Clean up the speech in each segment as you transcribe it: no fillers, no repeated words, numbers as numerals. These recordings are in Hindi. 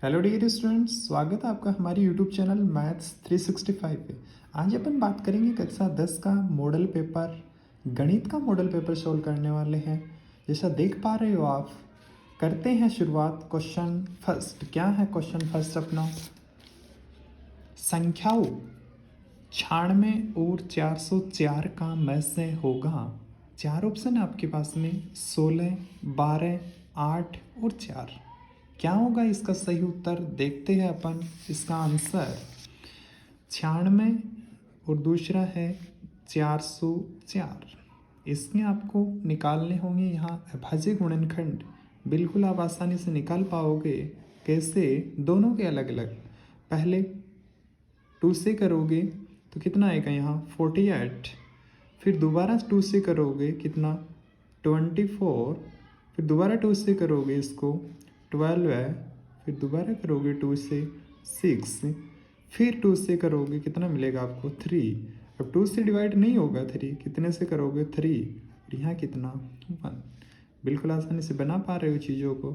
हेलो डियर स्टूडेंट्स, स्वागत है आपका हमारे यूट्यूब चैनल मैथ्स 365 पे। आज अपन बात करेंगे कक्षा 10 का मॉडल पेपर, गणित का मॉडल पेपर सोल्व करने वाले हैं। जैसा देख पा रहे हो आप, करते हैं शुरुआत। क्वेश्चन फर्स्ट क्या है? क्वेश्चन फर्स्ट अपना संख्याओं 96 और 404 का में से होगा। चार ऑप्शन है आपके पास में, 16, 12, 8 और 4। क्या होगा इसका सही उत्तर? देखते हैं अपन इसका आंसर। 96 और दूसरा है 404। इसमें आपको निकालने होंगे यहाँ अभाज्य गुणनखंड। बिल्कुल आप आसानी से निकाल पाओगे। कैसे? दोनों के अलग अलग। पहले 2 से करोगे तो कितना आएगा यहाँ 48। फिर दोबारा 2 से करोगे कितना 24। फिर दोबारा 2 से करोगे इसको 12 है। फिर दोबारा करोगे 2 से 6। फिर 2 से करोगे कितना मिलेगा आपको 3। अब 2 से डिवाइड नहीं होगा 3, कितने से करोगे 3। और यहाँ कितना 1। बिल्कुल आसानी से बना पा रहे हो चीज़ों को।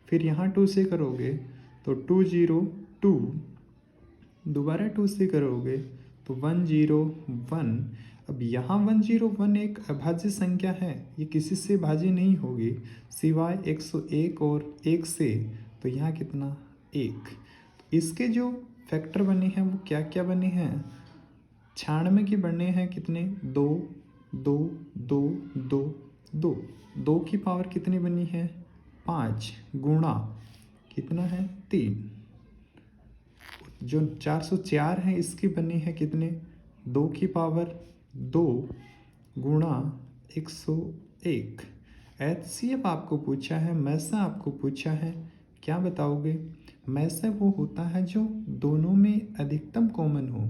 फिर यहाँ 2 से करोगे तो 202। दोबारा 2 से करोगे तो 101। अब यहाँ 101 एक अभाज्य संख्या है, ये किसी से भाज्य नहीं होगी सिवाय 101 और 1 से। तो यहाँ कितना 1। इसके जो फैक्टर बने हैं वो क्या क्या बने हैं? 96 के बने हैं कितने 2 2 2 2 2। 2 की पावर कितनी बनी है 5 गुणा कितना है 3। जो 404 है इसकी बनी है कितने 2 की पावर 2 गुणा 101। एचसीएफ आपको पूछा है, मैसा आपको पूछा है। क्या बताओगे? मैसा वो होता है जो दोनों में अधिकतम कॉमन हो।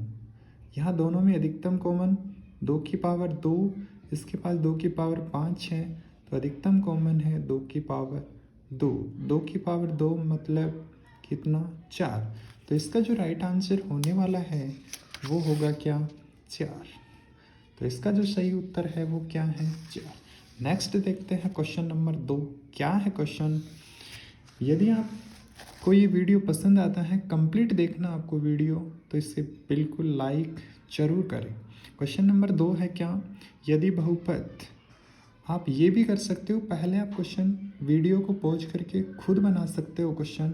यहाँ दोनों में अधिकतम कॉमन 2 की पावर 2, इसके पास 2 की पावर 5 है, तो अधिकतम कॉमन है 2 की पावर 2। 2 की पावर 2 मतलब कितना 4। तो इसका जो राइट आंसर होने वाला है वो होगा क्या 4। तो इसका जो सही उत्तर है वो क्या है 4। नेक्स्ट देखते हैं क्वेश्चन नंबर 2। क्या है क्वेश्चन? यदि आप को ये वीडियो पसंद आता है, कंप्लीट देखना आपको वीडियो, तो इसे बिल्कुल लाइक जरूर करें। क्वेश्चन नंबर 2 है क्या? यदि बहुपद, आप ये भी कर सकते हो, पहले आप क्वेश्चन वीडियो को पॉज करके खुद बना सकते हो क्वेश्चन।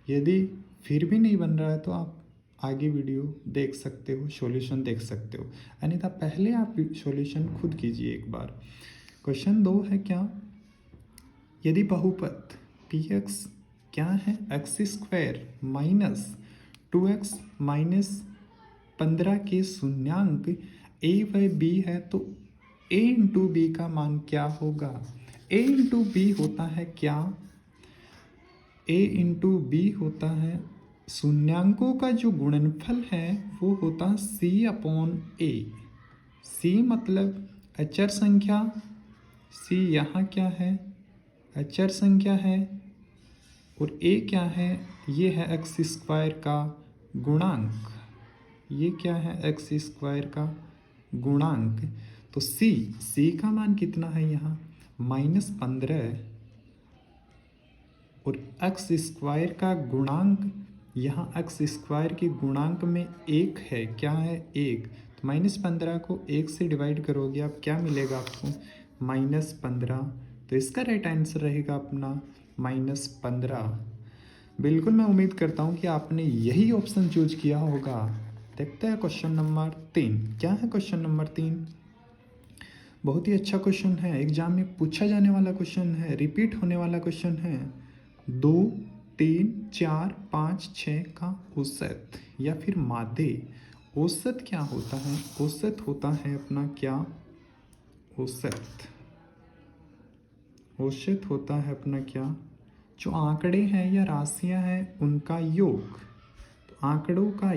यदि फिर भी नहीं बन रहा है तो आप आगे वीडियो देख सकते हो, सॉल्यूशन देख सकते हो। अन्यथा पहले आप सॉल्यूशन खुद कीजिए एक बार। क्वेश्चन 2 है क्या? यदि बहुपद px क्या है x² माइनस 2x माइनस 15 के शून्यांक a व b है तो a इंटू बी का मान क्या होगा? a इंटू बी होता है क्या? a इंटू बी होता है शून्यांकों का जो गुणनफल है वो होता है c/a। c मतलब अचर संख्या, c यहाँ क्या है अचर संख्या है, और a क्या है ये है x² का गुणांक। ये क्या है x² का गुणांक। तो c का मान कितना है यहाँ -15, और x² का गुणांक यहाँ x² के गुणांक में 1 है। क्या है 1। तो -15 को 1 से डिवाइड करोगे आप, क्या मिलेगा आपको -15। तो इसका राइट आंसर रहेगा अपना -15। बिल्कुल मैं उम्मीद करता हूँ कि आपने यही ऑप्शन चूज किया होगा। देखते हैं क्वेश्चन नंबर 3। क्या है क्वेश्चन नंबर 3? बहुत ही अच्छा क्वेश्चन है, एग्जाम में पूछा जाने वाला क्वेश्चन है, रिपीट होने वाला क्वेश्चन है। 2, 3, 4, 5, 6 का औसत या फिर माध्य। औसत क्या होता है? औसत होता है अपना क्या औसत। औसत होता है अपना क्या, जो आंकड़े हैं या राशियां हैं उनका योग। तो आंकड़ों का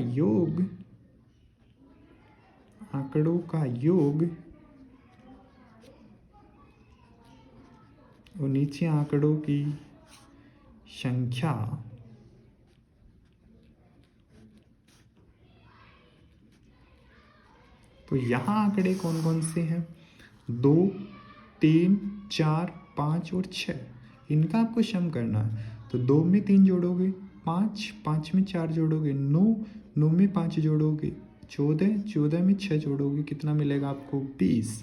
योग और नीचे आंकड़ों की संख्या। तो यहाँ आंकड़े कौन कौन से हैं? 2, 3, 4, 5 और 6। इनका आपको सम करना है। तो 2 में 3 जोड़ोगे 5, 5 में 4 जोड़ोगे 9, 9 में 5 जोड़ोगे 14, 14 में 6 जोड़ोगे कितना मिलेगा आपको 20।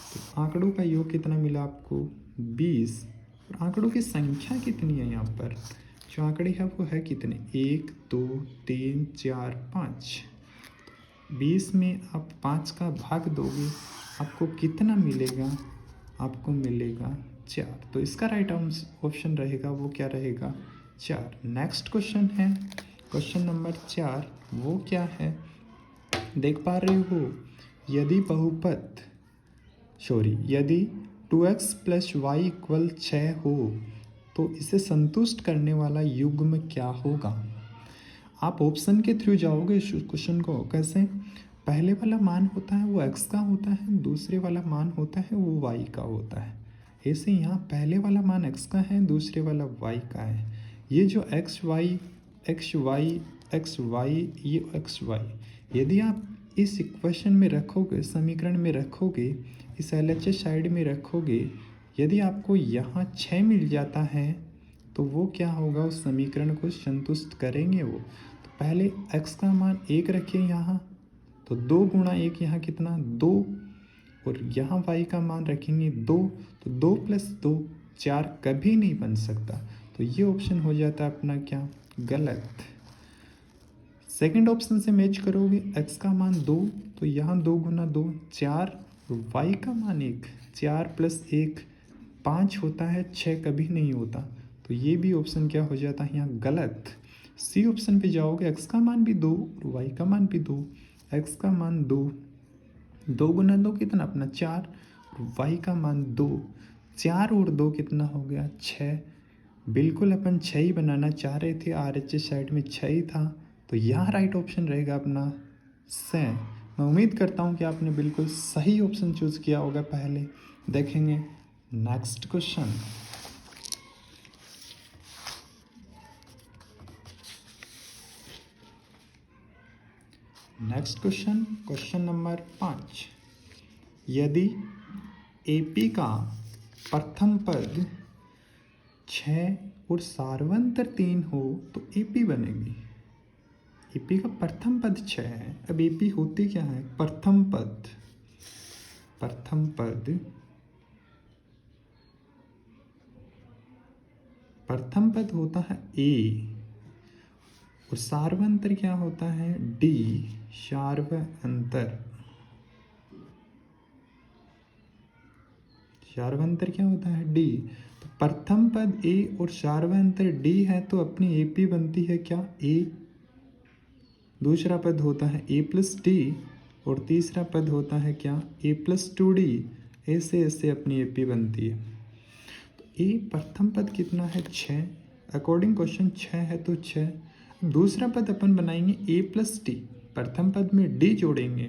तो आंकड़ों का योग कितना मिला आपको 20। और आंकड़ों की संख्या कितनी है यहाँ पर, जो आंकड़े है वो है कितने 1, 2, 3, 4, 5। 20 में आप 5 का भाग दोगे आपको कितना मिलेगा, आपको मिलेगा 4। तो इसका राइट ऑप्शन रहेगा वो क्या रहेगा 4। नेक्स्ट क्वेश्चन है क्वेश्चन नंबर 4। वो क्या है देख पा रहे हो, यदि 2x + y = 6 हो तो इसे संतुष्ट करने वाला युग्म क्या होगा। आप ऑप्शन के थ्रू जाओगे इस क्वेश्चन को। कैसे, पहले वाला मान होता है वो x का होता है, दूसरे वाला मान होता है वो y का होता है। ऐसे यहाँ पहले वाला मान x का है, दूसरे वाला y का है। ये जो x y ये x y, यदि आप इस इक्वेशन में रखोगे, समीकरण में रखोगे, इस LHS साइड में रखोगे, यदि आपको यहाँ 6 मिल जाता है तो वो क्या होगा, उस समीकरण को संतुष्ट करेंगे वो। तो पहले x का मान 1 रखिए यहाँ, तो 2 गुणा 1 यहाँ कितना 2, और यहाँ y का मान रखेंगे 2, तो 2 + 2 4 कभी नहीं बन सकता। तो ये ऑप्शन हो जाता है अपना क्या गलत। सेकंड ऑप्शन से मैच करोगे, x का मान 2, तो यहाँ 2 गुना 2 4, y का मान 1, 4 + 1 5 होता है, 6 कभी नहीं होता। तो ये भी ऑप्शन क्या हो जाता है यहाँ गलत। सी ऑप्शन पे जाओगे, x का मान भी 2 और y का मान भी 2, x का मान 2, 2 गुना 2 कितना अपना 4, और y का मान 2, 4 और 2 कितना हो गया 6। बिल्कुल अपन 6 ही बनाना चाह रहे थे, RHS साइड में 6 ही था। तो यहाँ राइट ऑप्शन रहेगा अपना से। मैं उम्मीद करता हूँ कि आपने बिल्कुल सही ऑप्शन चूज़ किया होगा। पहले देखेंगे next question. Next question, question number 5। यदि AP का प्रथम पद 6 और सार्वंतर 3 हो तो AP बनेगी। AP का प्रथम पद 6 है। अब AP होती क्या है, प्रथम पद। प्रथम पद होता है A, और सार्वंतर क्या होता है D, सार्वंतर क्या होता है D। तो प्रथम पद A और सार्वंतर D है, तो अपनी AP बनती है क्या A। दूसरा पद होता है A + D, और तीसरा पद होता है क्या A + 2D। ऐसे ऐसे अपनी AP बनती है। तो A प्रथम पद कितना है 6, अकॉर्डिंग क्वेश्चन 6 है तो 6। दूसरा पद अपन बनाएंगे A + D, प्रथम पद में D जोड़ेंगे।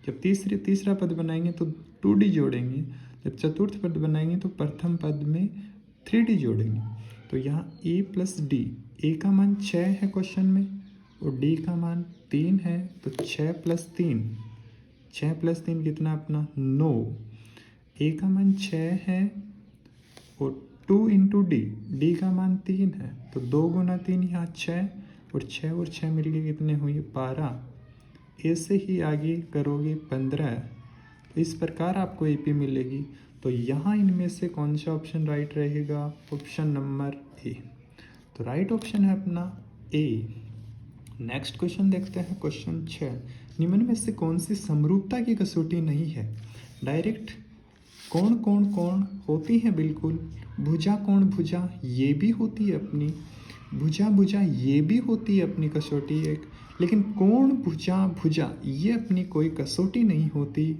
जब तीसरा पद बनाएंगे तो 2D जोड़ेंगे। जब चतुर्थ पद बनाएंगे तो प्रथम पद में 3D जोड़ेंगे। तो यहाँ A + D, A का मान 6 है क्वेश्चन में और D का मान 3 है, तो 6 + 3, 6 + 3 कितना अपना 9। A का मान 6 है और 2 × D का मान 3 है, तो 2 गुना 3 यहाँ 6, और 6 मिलके कितने हुए 12। ऐसे ही आगे करोगे 15। तो इस प्रकार आपको AP मिलेगी। तो यहाँ इनमें से कौन सा ऑप्शन राइट रहेगा, ऑप्शन नंबर A। तो राइट ऑप्शन है अपना A। नेक्स्ट क्वेश्चन देखते हैं, क्वेश्चन 6। निम्न में से कौन सी समरूपता की कसौटी नहीं है। डायरेक्ट कोण होती है बिल्कुल। भुजा कोण भुजा ये भी होती है अपनी, भुजा ये भी होती है अपनी कसौटी एक, लेकिन कोण भुजा ये अपनी कोई कसौटी नहीं होती।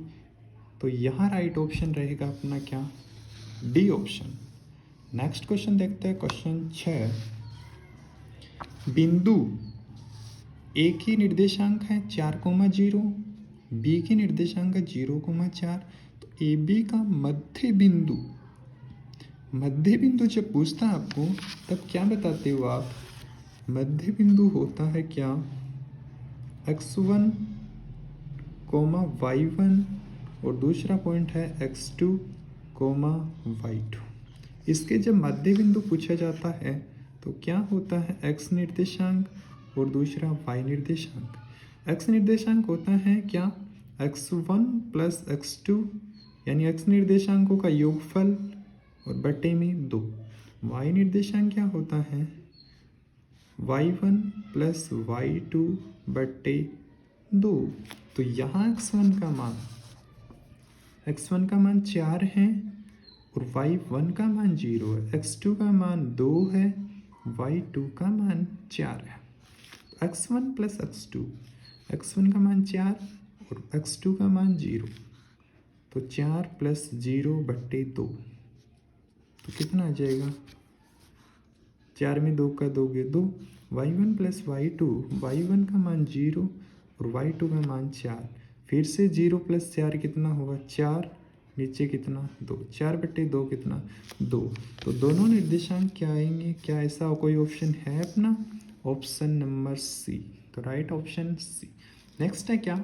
तो यहाँ राइट ऑप्शन रहेगा अपना क्या D ऑप्शन। नेक्स्ट क्वेश्चन देखते हैं, क्वेश्चन 6। बिंदु A की निर्देशांक है 4,0, B की निर्देशांक है 0,4। तो AB का मध्य बिंदु जब पूछता है आपको तब क्या बताते हो आप, मध्य बिंदु होता है क्या x1, y1, और दूसरा पॉइंट है x2, y2। इसके जब मध्य बिंदु पूछा जाता है तो क्या होता है x निर्देशांक और दूसरा y निर्देशांक। x निर्देशांक होता है क्या, x1 प्लस x2 यानी x निर्देशांकों का योगफल और बटे में 2। y निर्देशांक क्या होता है, y1 प्लस y2 बटे 2। तो यहाँ x1 का मान 4 है और y1 का मान 0 है, x2 का मान 2 है, y2 का मान 4 है। x1 प्लस x2, x1 का मान 4 और x2 का मान 0, तो 4 प्लस 0 बट्टे 2, तो कितना आ जाएगा, 4 में 2 का दोगे 2, y1 प्लस y2, y1 का मान 0 और y2 का मान 4, फिर से 0 प्लस 4 कितना होगा 4, नीचे कितना 2, 4 बट्टे 2 कितना 2। तो दोनों निर्देशांक क्या आएंगे, क्या ऐसा कोई ऑप्शन है अपना, ऑप्शन नंबर सी, तो राइट ऑप्शन सी। नेक्स्ट है क्या,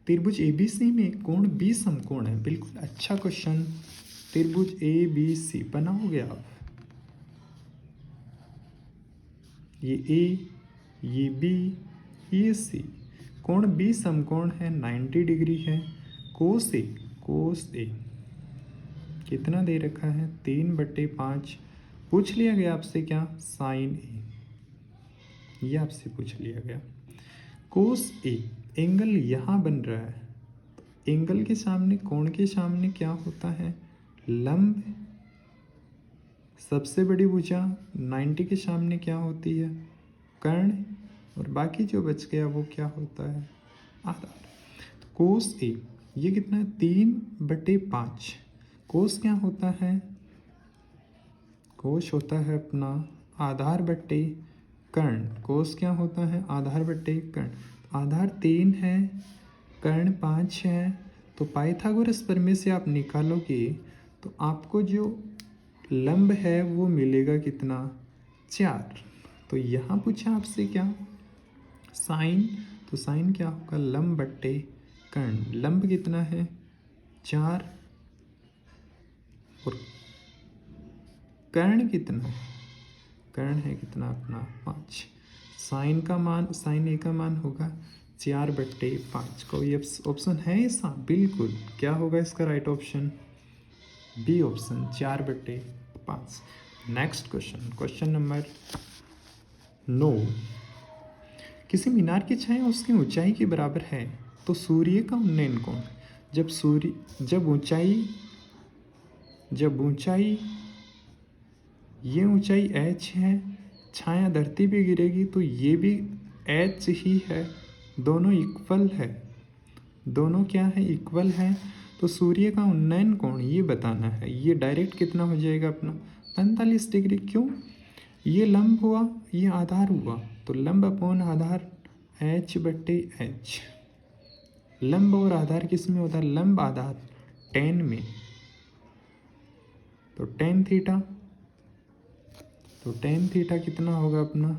त्रिभुज ABC में कोण B समकोण है। बिल्कुल अच्छा क्वेश्चन, त्रिभुज ABC बनाओगे आप, ये A, ये B, ये C, कोण B समकोण है, 90 डिग्री है। कोस ए कितना दे रखा है, 3/5। पूछ लिया गया आपसे क्या, साइन ए, ये आपसे पूछ लिया गया। कोस ए, एंगल यहाँ बन रहा है, तो एंगल के सामने, कोण के सामने क्या होता है, लंब। सबसे बड़ी भुजा 90 के सामने क्या होती है, कर्ण, और बाकी जो बच गया वो क्या होता है, आधार। तो कोस ए ये कितना है, 3/5। कोस क्या होता है, कोस होता है अपना आधार बट्टे कर्ण। कोस क्या होता है, आधार बट्टे कर्ण। आधार 3 है, कर्ण 5 है, तो पाइथागोरस प्रमेय से आप निकालोगे तो आपको जो लंब है वो मिलेगा कितना, 4। तो यहाँ पूछा आपसे क्या, साइन, तो साइन क्या होगा, लंब बट्टे कर्ण। लंब कितना है 4 और कर्ण कितना है, कर्ण है कितना अपना 5। साइन का मान, साइन ए का मान होगा 4/5। कोई ऑप्शन है ऐसा, बिल्कुल। क्या होगा इसका right option, B option, 4/5। Next question, question number 9। किसी मीनार की छाया उसकी ऊंचाई के बराबर है तो सूर्य का उन्नयन कोण, जब ऊंचाई ये ऊंचाई h है, छाया धरती पे गिरेगी तो ये भी h ही है, दोनों इक्वल है, दोनों क्या है, इक्वल है। तो सूर्य का उन्नयन कोण ये बताना है, ये डायरेक्ट कितना हो जाएगा अपना 45 डिग्री। क्यों, ये लंब हुआ, ये आधार हुआ, तो लंब अपॉन आधार h/h। लंब और आधार किस में होता है, लंब आधार tan में, तो tan थीटा, तो tan थीटा कितना होगा अपना,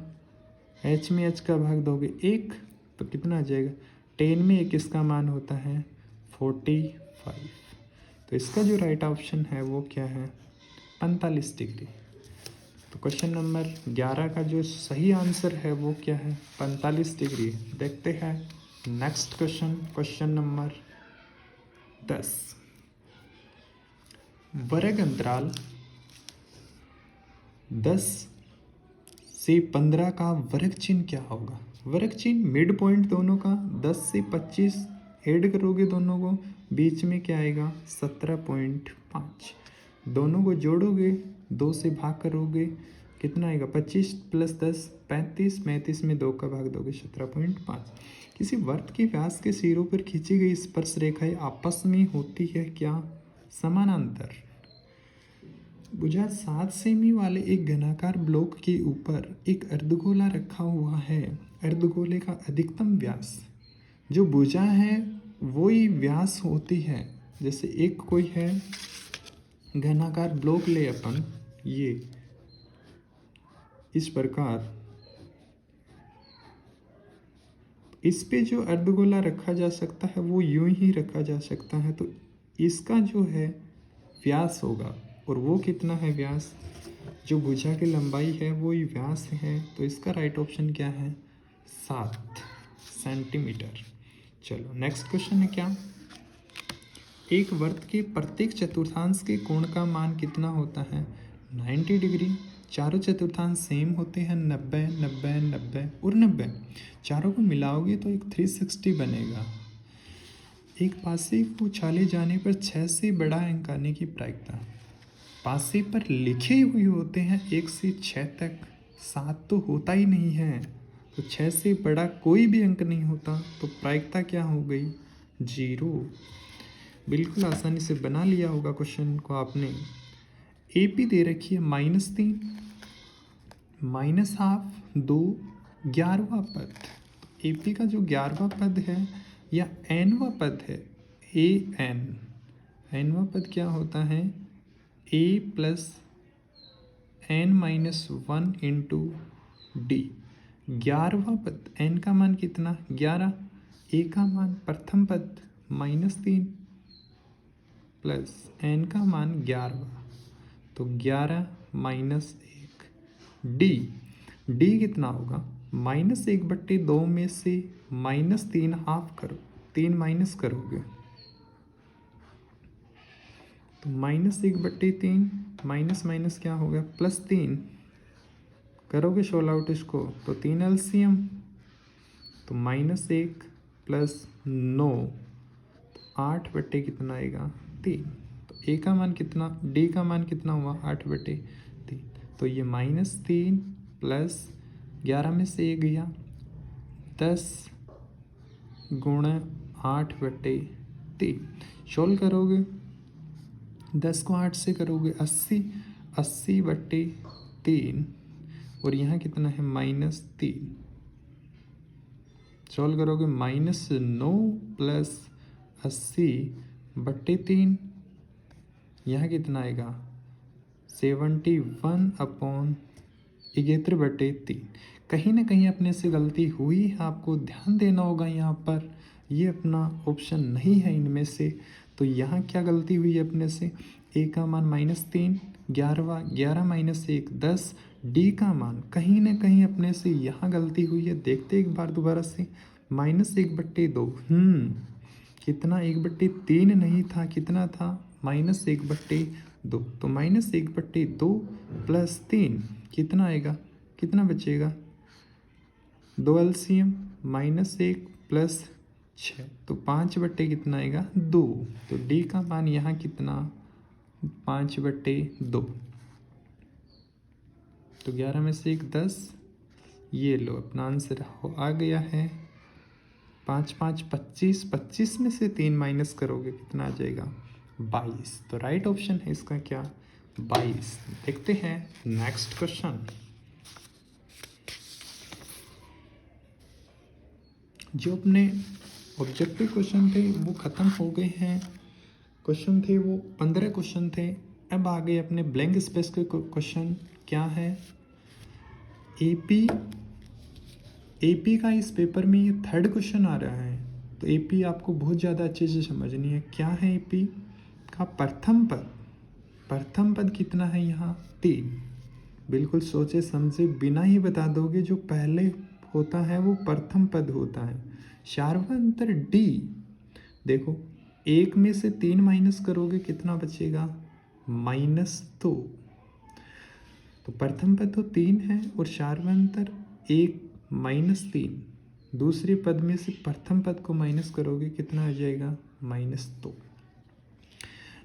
h में h का भाग दोगे 1, तो कितना आ जाएगा, tan में 1 इसका मान होता है 45। तो इसका जो राइट ऑप्शन है वो क्या है, 45 डिग्री। तो क्वेश्चन नंबर 11 का जो सही आंसर है वो क्या है, 45 डिग्री। देखते हैं नेक्स्ट क्वेश्चन, क्वेश्चन नंबर 10। वर्ग अंतराल 10 से 15 का वर्ग चिन्ह क्या होगा। वर्ग चिन्ह मिड पॉइंट दोनों का, 10 से 25 ऐड करोगे दोनों को, बीच में क्या आएगा 17.5। दोनों को जोड़ोगे, 2 से भाग करोगे, कितना आएगा 25 + 10 35, 35 में 2 का भाग दोगे 17.5। किसी वर्त के व्यास के सिरों पर खींची गई स्पर्श रेखाएं आपस में होती है क्या, समानांतर। भुजा 7 सेमी वाले एक घनाकार ब्लॉक के ऊपर एक अर्धगोला रखा हुआ है। अर्धगोले का अधिकतम व्यास, जो भुजा है वो ही व्यास होती है। जैसे एक कोई है घनाकार ब्लॉक ले अपन, ये इस प्रकार, इस पे जो अर्धगोला रखा जा सकता है वो यूं ही रखा जा सकता है, तो इसका जो है व्यास होगा, और वो कितना है व्यास जो भुजा की लंबाई है वो ही व्यास है, तो इसका राइट ऑप्शन क्या है? 7 सेंटीमीटर। चलो नेक्स्ट क्वेश्चन है क्या? एक वर्त के प्रत्येक चतुर्थांश के कोण का मान कितना होता है? 90 डिग्री। चारों चतुर्थांश सेम होते हैं, 90 90 90 और 90। चारों को मिलाओगे तो एक 360 बनेगा। एक पासे को उछाले जाने पर 6 से बड़ा अंक आने की प्रायिकता। पासे पर लिखे हुए होते हैं 1 से 6 तक, 7 तो होता ही नहीं है, तो 6 से बड़ा कोई भी अंक नहीं होता, तो प्रायिकता क्या हो गई? 0। बिल्कुल आसानी से बना लिया होगा क्वेश्चन को आपने। AP दे रखी है -3, -12, 2, 11वां पद। AP का जो 11वां पद है या nवां पद है, nवां पद क्या होता है? A प्लस n-1 इंटू डी। 11वां पद, n का मान कितना? 11। A का मान प्रथम पद -3 प्लस n का मान 11वां, तो 11 -1। डी कितना होगा? -1/2 में से -3 हाफ करो, 3 माइनस करोगे तो -1/3, माइनस माइनस क्या हो गया? +3 करोगे सोल आउट इसको तो 3 LCM, तो -1 प्लस 9, 8 कितना आएगा? 3। तो ए का मान कितना, डी का मान कितना हुआ? 8/3। तो ये -3 प्लस 11 में से 1 गया, 10 गुणा 8/3। सोल्व करोगे 10 को 8 से करोगे 80, 80/3 और यहाँ कितना है? -3। सोल्व करोगे -9 प्लस 80/3, यहाँ कितना आएगा? 71/3। कहीं ना कहीं अपने से गलती हुई है, आपको ध्यान देना होगा यहाँ पर। ये अपना ऑप्शन नहीं है इनमें से, तो यहाँ क्या गलती हुई है अपने से? ए का मान -3, 11वां, 11 - 1 10। डी का मान कहीं ना कहीं अपने से यहाँ गलती हुई है। देखते एक बार दोबारा से, -1/2। कितना? 1/3 नहीं था, कितना था? -1/2। तो -1/2 प्लस 3 कितना आएगा? कितना बचेगा? 2 LCM, -1 प्लस 6, तो 5/, कितना आएगा? 2। तो डी का मान यहाँ कितना? 5/2। तो 11 में से 1 10, ये लो अपना आंसर आ गया है। 5 5 25, 25 में से 3 माइनस करोगे कितना आ जाएगा? 22। तो राइट ऑप्शन है इसका क्या? 22। देखते हैं नेक्स्ट क्वेश्चन। जो अपने ऑब्जेक्टिव क्वेश्चन थे वो ख़त्म हो गए हैं। क्वेश्चन थे वो 15 क्वेश्चन थे। अब आ गए अपने ब्लैंक स्पेस के क्वेश्चन। क्या है? एपी का इस पेपर में ये 3rd क्वेश्चन आ रहा है, तो एपी आपको बहुत ज़्यादा अच्छे से समझनी है। क्या है एपी का प्रथम पद? प्रथम पद कितना है यहाँ? 3। बिल्कुल सोचे समझे बिना ही बता दोगे, जो पहले होता है वो प्रथम पद होता है। सार्वंतर डी, देखो 1 में से 3 माइनस करोगे कितना बचेगा? -2। तो प्रथम पद तो 3 है और सार्वंतर 1 -3। दूसरे पद में से प्रथम पद को माइनस करोगे कितना आ जाएगा? -2।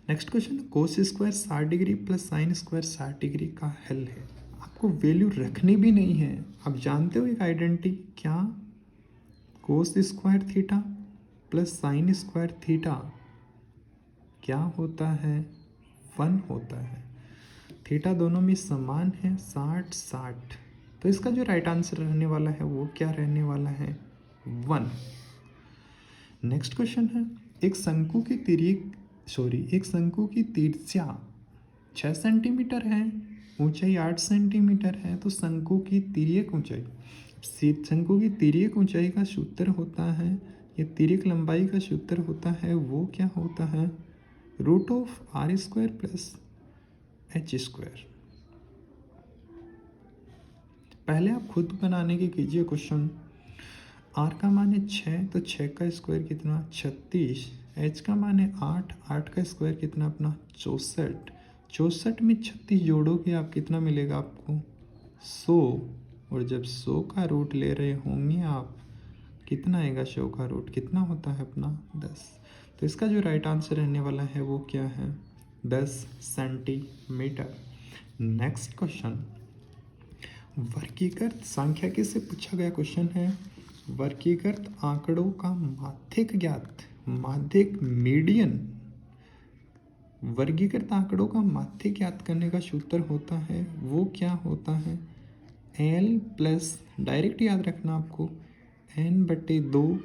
Next question, cos square 60 degree plus sine square 60 degree का हल है। आपको वैल्यू रखनी भी नहीं है, आप जानते हो एक आइडेंटिटी क्या? Cos square theta plus sine square theta क्या होता है? 1 होता है। थीटा दोनों में समान है, 60 60। तो इसका जो राइट आंसर रहने वाला है वो क्या रहने वाला है? 1। नेक्स्ट क्वेश्चन है, एक शंकु की तिर्य्या 6 सेंटीमीटर है, ऊंचाई 8 सेंटीमीटर है, तो शंकु की तिर्यक ऊंचाई का सूत्र होता है, ये तिर्यक लंबाई का सूत्र होता है, वो क्या होता है? √r² + h²। पहले आप खुद बनाने की कीजिए क्वेश्चन। आर का मान है 6, तो 6 का स्क्वायर कितना 36। एच का मान है 8, 8 का स्क्वायर कितना अपना 64। 64 में 36 जोड़ोगे आप कितना मिलेगा आपको 100। और जब 100 का रूट ले रहे होंगे आप, कितना आएगा 100 का रूट कितना होता है अपना 10। तो इसका जो राइट आंसर रहने वाला है वो क्या है 10 सेंटीमीटर। नेक्स्ट क्वेश्चन, वर्गीकृत सांख्यिकी से पूछा गया क्वेश्चन है, वर्गीकृत आंकड़ों का माध्यक ज्ञात, माध्यक मीडियन। वर्गीकृत आंकड़ों का माध्यक ज्ञात करने का सूत्र होता है वो क्या होता है एल प्लस, डायरेक्ट याद रखना आपको, एन बटे 2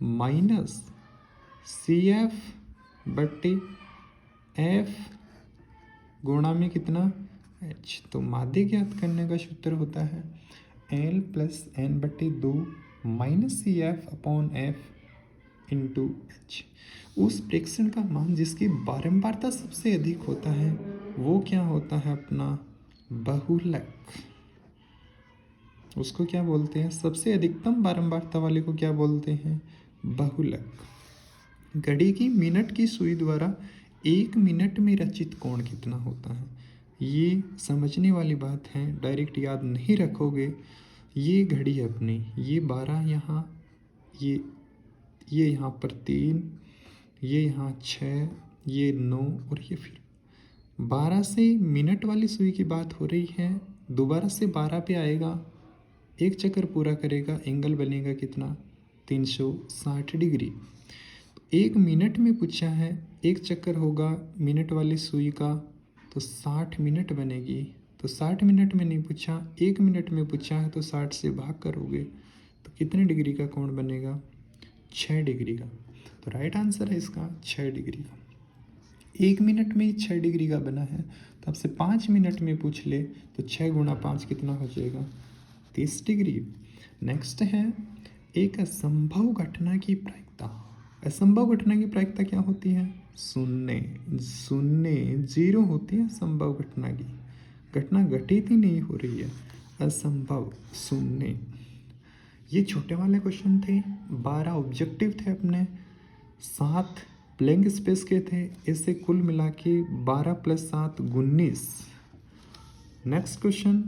माइनस सी एफ बटे एफ गुणा में कितना एच। तो माध्यक ज्ञात करने का सूत्र होता है एल प्लस एन बटे 2 minus C F upon F into H. उस प्रेक्षण का मान जिसकी बारंबारता सबसे अधिक होता है वो क्या होता है अपना बहुलक। उसको क्या बोलते हैं, सबसे अधिकतम बारंबारता वाले को क्या बोलते हैं बहुलक। घड़ी की मिनट की सुई द्वारा 1 मिनट में रचित कोण कितना होता है, ये समझने वाली बात है, डायरेक्ट याद नहीं रखोगे। ये घड़ी अपनी, ये 12 यहाँ, ये यहाँ पर 3, ये यहाँ 6, ये 9 और ये फिर 12 से मिनट वाली सुई की बात हो रही है। दोबारा से 12 पे आएगा, एक चक्कर पूरा करेगा, एंगल बनेगा कितना 360 डिग्री। तो 1 मिनट में पूछा है, एक चक्कर होगा मिनट वाली सुई का तो 60 मिनट बनेगी। तो 60 मिनट में नहीं पूछा, 1 मिनट में पूछा है तो 60 से भाग करोगे तो कितने डिग्री का कोण बनेगा 6 डिग्री का। तो राइट आंसर है इसका 6 डिग्री का। 1 मिनट में ही 6 डिग्री का बना है, तो आपसे 5 मिनट में पूछ ले तो 6 गुणा 5 कितना हो जाएगा 30 डिग्री। नेक्स्ट है, एक असंभव घटना की प्रायिकता। असंभव घटना की प्रायिकता क्या होती है शून्य, शून्य जीरो होती है असंभव घटना की, घटना घटित ही नहीं हो रही है, असंभव शून्य। ये छोटे वाले क्वेश्चन थे, 12 ऑब्जेक्टिव थे अपने, 7 ब्लैंक स्पेस के थे, ऐसे कुल मिला के 12 + 7 19। Next question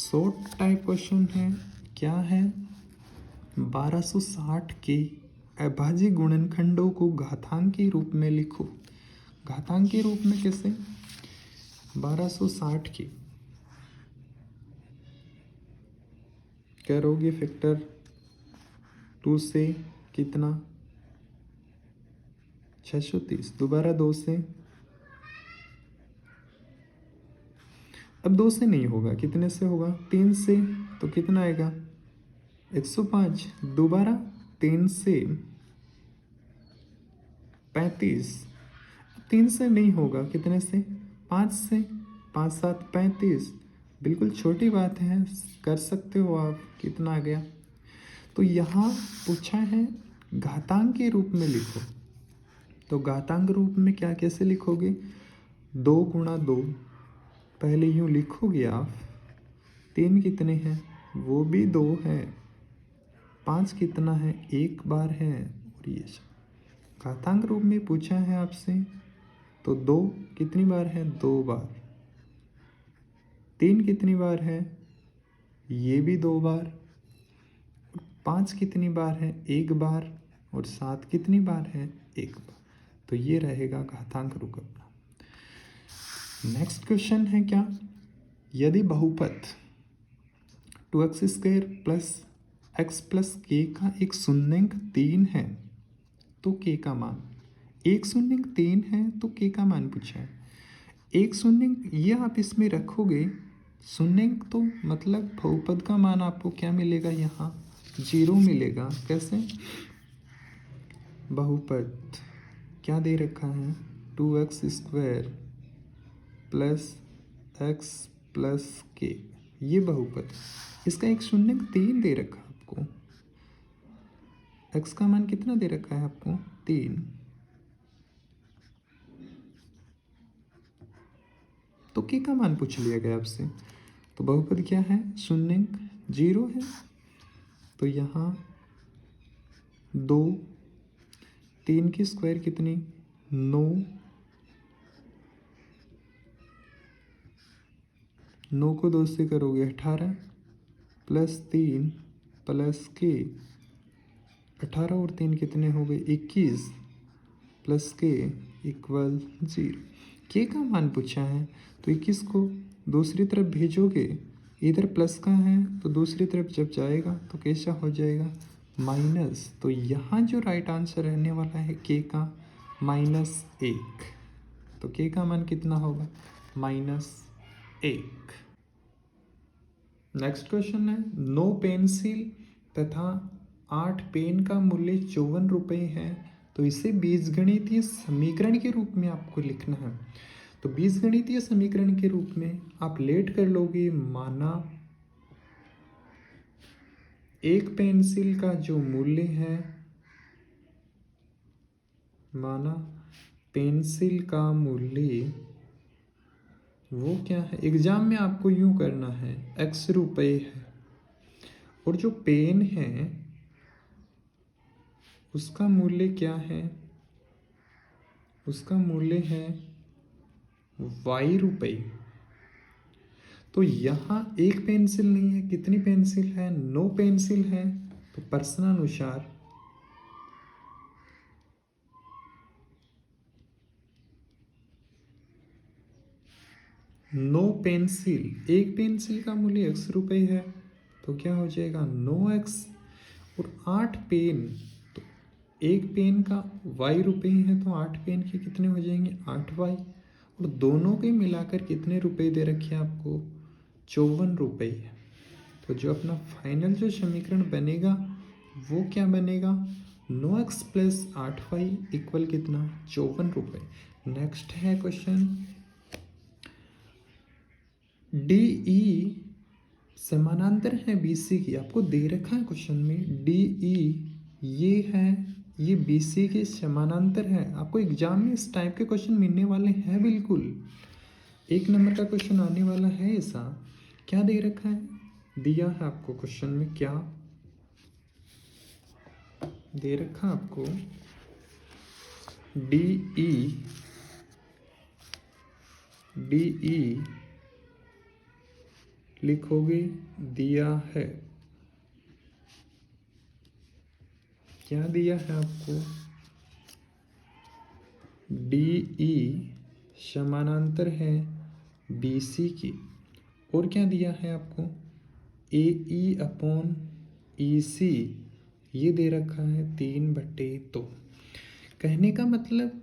short type question है, क्या है 1260 के अभाज्य गुणनखंडों को घातांक के रूप में लिखो। घातांक के रूप में कैसे 1260 की करोगे फैक्टर 2 से कितना 630, दोबारा 2 से, अब 2 से नहीं होगा, कितने से होगा 3 से, तो कितना आएगा 105, दोबारा 3 से 35, 3 से नहीं होगा, कितने से 5 से, 5 7 35, बिल्कुल छोटी बात है, कर सकते हो आप, कितना आ गया। तो यहाँ पूछा है घातांक के रूप में लिखो, तो घातांक रूप में क्या कैसे लिखोगे 2 गुणा 2, पहले यूँ लिखोगे आप, 3 कितने हैं वो भी 2 है, 5 कितना है 1 बार है, और ये घातांक रूप में पूछा है आपसे, तो 2 कितनी बार है 2 बार, 3 कितनी बार है ये भी 2 बार, 5 कितनी बार है 1 बार, और 7 कितनी बार है 1 बार। तो ये रहेगा घातांक रूप अपना। नेक्स्ट क्वेश्चन है क्या, यदि बहुपद 2x² + x + k का एक शून्यंक 3 है तो k का मान, एक शून्यंक 3 है तो k का मान पूछा है। एक शून्यंक ये आप इसमें रखोगे, शून्यंक तो मतलब बहुपद का मान आपको क्या मिलेगा यहाँ 0 मिलेगा। कैसे बहुपद क्या दे रखा है 2x² + x + k, ये बहुपद, इसका एक शून्यंक 3 दे रखा है आपको, x का मान कितना दे रखा है आपको 3, तो k का मान पूछ लिया गया आपसे। तो तो बहुपद क्या है, शून्यंक 0 है। तो यहाँ 2, 3 की स्क्वायर कितनी, 9, 9 को 2 से करोगे 18 प्लस 3 प्लस के, 18 और 3 कितने हो गए, 21 प्लस के इक्वल 0। के का मान पूछा है तो 21 को दूसरी तरफ भेजोगे, इधर प्लस का है तो दूसरी तरफ जब जाएगा तो कैसा हो जाएगा, माइनस। तो यहाँ जो राइट आंसर रहने वाला है के का -1। तो के का मान कितना होगा, -1। नेक्स्ट क्वेश्चन है, 9 पेंसिल तथा 8 पेन का मूल्य 54 रुपये है, तो इसे बीजगणितीय समीकरण के रूप में आपको लिखना है। तो बीजगणितीय समीकरण के रूप में आप लेट कर लोगे, माना एक पेंसिल का जो मूल्य है, माना पेंसिल का मूल्य वो क्या है, एग्जाम में आपको यूं करना है, x रुपये है, और जो पेन है उसका मूल्य क्या है, उसका मूल्य है y रुपये। तो यहाँ एक पेंसिल नहीं है, कितनी पेंसिल है, 9 पेंसिल है। तो प्रश्नानुसार 9 पेंसिल, एक पेंसिल का मूल्य x रुपये है, तो क्या हो जाएगा 9x, और 8 पेन, तो एक पेन का y रुपये है, तो 8 पेन के कितने हो जाएंगे, 8y, और दोनों के मिलाकर कितने रुपए दे रखे हैं आपको, 54 रुपये। तो जो अपना फाइनल जो समीकरण बनेगा वो क्या बनेगा, 9x प्लस 8y इक्वल कितना, 54 रुपये। नेक्स्ट है क्वेश्चन, डी ई समानांतर है बी सी की, आपको दे रखा है क्वेश्चन में डी ई ये है, ये बी सी के समानांतर है। आपको एग्जाम में इस टाइप के क्वेश्चन मिलने वाले हैं, बिल्कुल 1 नंबर का क्वेश्चन आने वाला है ऐसा। क्या दे रखा है, दिया है आपको क्वेश्चन में, क्या दे रखा आपको, डी ई लिखोगे, दिया है, क्या दिया है आपको, डी ई समानांतर है बी सी की, और क्या दिया है आपको, ए ई अपॉन ई सी, ये दे रखा है 3/2। कहने का मतलब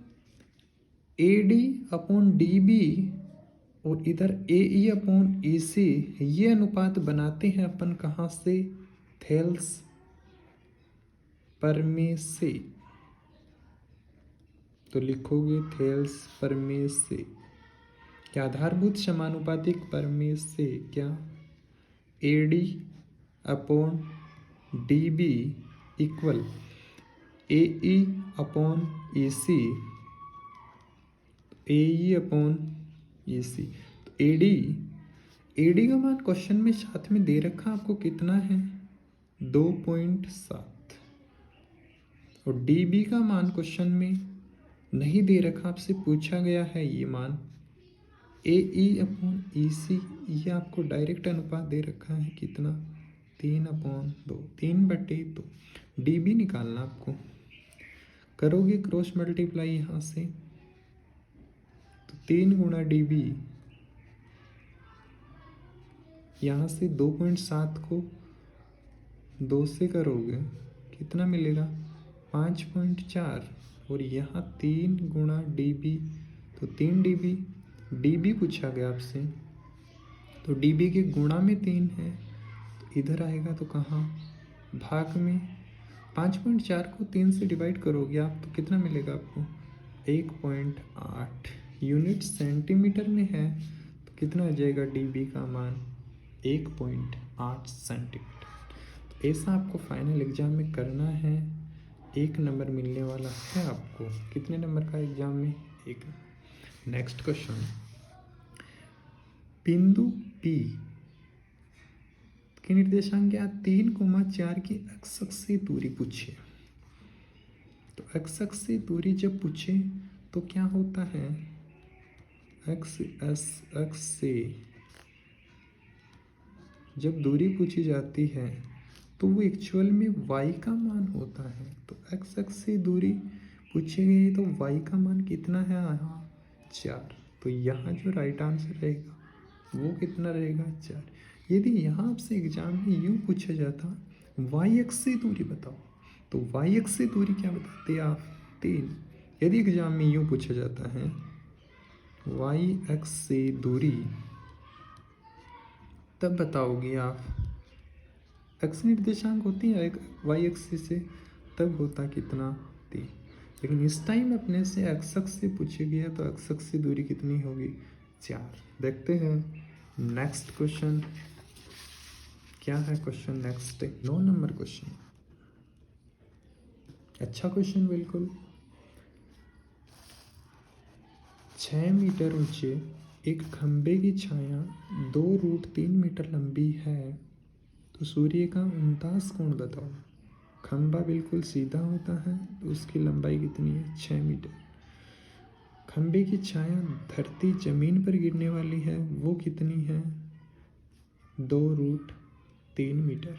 A D upon D B और इधर ए ई अपॉन ई सी, ये अनुपात बनाते हैं अपन कहाँ से, थेल्स प्रमेय से। तो लिखोगे थेल्स प्रमेय से, क्या आधारभूत समानुपातिक प्रमेय से, क्या A D upon D B equal A E upon E C, A E upon E C. तो ए डी का मान क्वेश्चन में साथ में दे रखा आपको कितना है, 2.7, और डी बी का मान क्वेश्चन में नहीं दे रखा, आपसे पूछा गया है ये मान, ए ई अपॉन ई सी, ये आपको डायरेक्ट अनुपात दे रखा है कितना, 3/2, 3/2। डी बी निकालना आपको, करोगे क्रॉस मल्टीप्लाई यहाँ से, तो 3 गुणा डी बी, यहाँ से 2.7 को 2 से करोगे कितना मिलेगा, 5.4, और यहाँ 3 गुणा डी बी, तो 3 डी बी पूछा गया आपसे, तो डी बी के गुणा में 3 है, तो इधर आएगा तो कहाँ, भाग में। 5.4 को 3 से डिवाइड करोगे आप तो कितना मिलेगा आपको, 1.8 यूनिट सेंटीमीटर में है, तो कितना आ जाएगा डी बी का मान, 1.8 सेंटीमीटर। तो ऐसा आपको फाइनल एग्जाम में करना है, 1 नंबर मिलने वाला है आपको। कितने नंबर का एग्जाम में, 1। नेक्स्ट क्वेश्चन, बिंदु P इसके निर्देशांक क्या, 3,4 की एक्स अक्ष से दूरी पूछे। तो एक्स अक्ष से दूरी जब पूछे तो क्या होता है, एक्स एस अक्ष से जब दूरी पूछी जाती है तो वो एक्चुअल में y का मान होता है। तो x अक्ष से दूरी पूछी गई तो y का मान कितना है यहाँ 4। तो यहाँ जो राइट आंसर रहेगा वो कितना रहेगा 4। यदि यहाँ आपसे एग्जाम में यूँ पूछा जाता y अक्ष से दूरी बताओ, तो y अक्ष से दूरी क्या बताते आप 3। यदि एग्जाम में यूँ पूछा जाता है y अक्ष से दूरी, तब बताओगे आप, एक्स निर्देशांक होती है वाई एक्सिस से, तब होता कितना 3। लेकिन इस टाइम अपने से एक्स अक्ष से पूछे गया तो एक्स अक्ष से दूरी कितनी होगी 4। देखते हैं नेक्स्ट क्वेश्चन क्या है। क्वेश्चन नेक्स्ट 9 नंबर क्वेश्चन, अच्छा क्वेश्चन बिल्कुल। 6 मीटर ऊंचे एक खंबे की छाया 2√3 मीटर लंबी है, तो सूर्य का 49 कोण बताओ। खंबा बिल्कुल सीधा होता है तो उसकी लंबाई कितनी है 6 मीटर। खंबे की छाया धरती जमीन पर गिरने वाली है वो कितनी है 2√3 मीटर।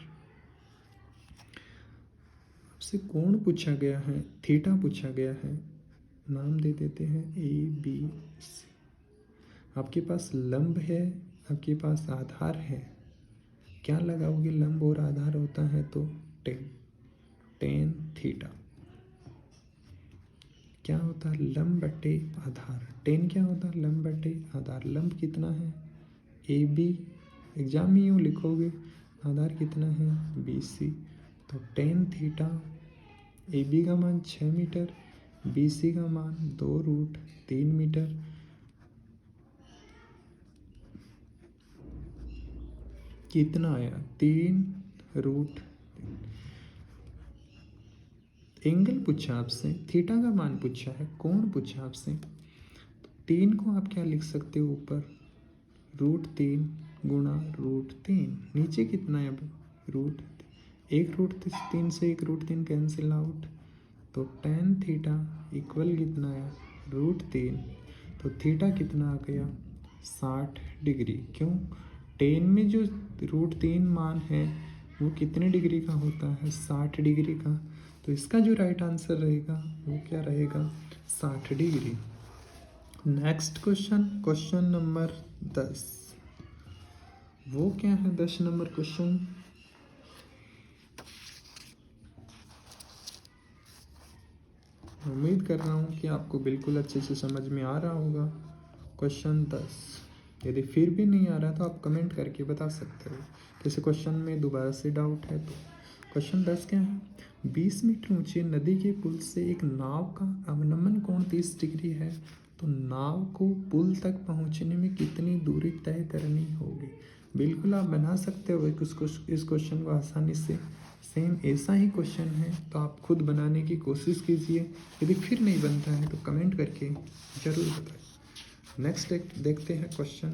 आपसे कोण पूछा गया है, थीटा पूछा गया है, नाम दे देते हैं ABC। आपके पास लंब है, आपके पास आधार है, क्या लगाओगे, लंब और आधार होता है तो टेन थीटा। क्या होता है लंब बटे आधार, टेन क्या होता है लंब बटे आधार। लंब कितना है AB, एग्जाम में यूँ लिखोगे, आधार कितना है BC। तो टेन थीटा, AB का मान 6 मीटर, BC का मान 2√3 मीटर। कितना आया 3√। एंगल पूछा आपसे, थीटा का मान पूछा है, कोण पूछा आपसे, तो 3 को आप क्या लिख सकते हो ऊपर √3 गुणा √3, नीचे कितना है अब √3 से 1√3 कैंसिल आउट, तो टेन थीटा इक्वल कितना है √3। तो थीटा कितना आ गया 60 डिग्री। क्यों, टेन में जो √3 मान है वो कितने डिग्री का होता है 60 डिग्री का। तो इसका जो राइट आंसर रहेगा वो क्या रहेगा 60 degree. Next question, question number 10, वो क्या है 10 नंबर क्वेश्चन। उम्मीद कर रहा हूँ कि आपको बिल्कुल अच्छे से समझ में आ रहा होगा। क्वेश्चन 10, यदि फिर भी नहीं आ रहा तो आप कमेंट करके बता सकते हो, किसी क्वेश्चन में दोबारा से डाउट है तो। क्वेश्चन 10 क्या है, 20 मीटर ऊंचे नदी के पुल से एक नाव का अवनमन कोण 30 डिग्री है, तो नाव को पुल तक पहुंचने में कितनी दूरी तय करनी होगी। बिल्कुल आप बना सकते हो इस क्वेश्चन को आसानी से। सेम ऐसा ही क्वेश्चन है तो आप खुद बनाने की कोशिश कीजिए, यदि फिर नहीं बनता है तो कमेंट करके ज़रूर बताएं। नेक्स्ट देखते हैं क्वेश्चन,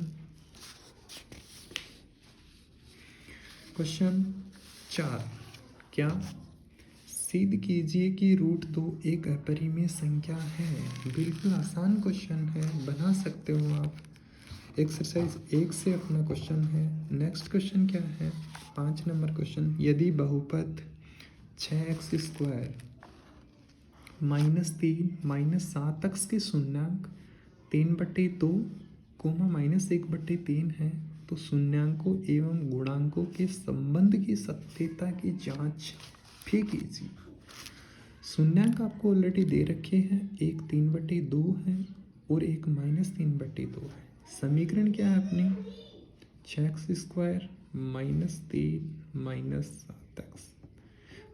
क्वेश्चन 4, क्या, सिद्ध कीजिए कि √2 एक अपरिमेय संख्या है। बिल्कुल आसान क्वेश्चन है, बना सकते हो आप। एक्सरसाइज 1 से अपना क्वेश्चन है। नेक्स्ट क्वेश्चन क्या है 5 नंबर क्वेश्चन, यदि बहुपद 6x² -3 -7x के शून्यांक 3/2 -1/3 है, तो शून्यांकों एवं गुणांकों के संबंध की सत्यता की जांच भी कीजिए। शून्यांक आपको ऑलरेडी दे रखे हैं, एक 3/2 है और एक -3/2 है। समीकरण क्या है अपनी 6x² -3 -7x।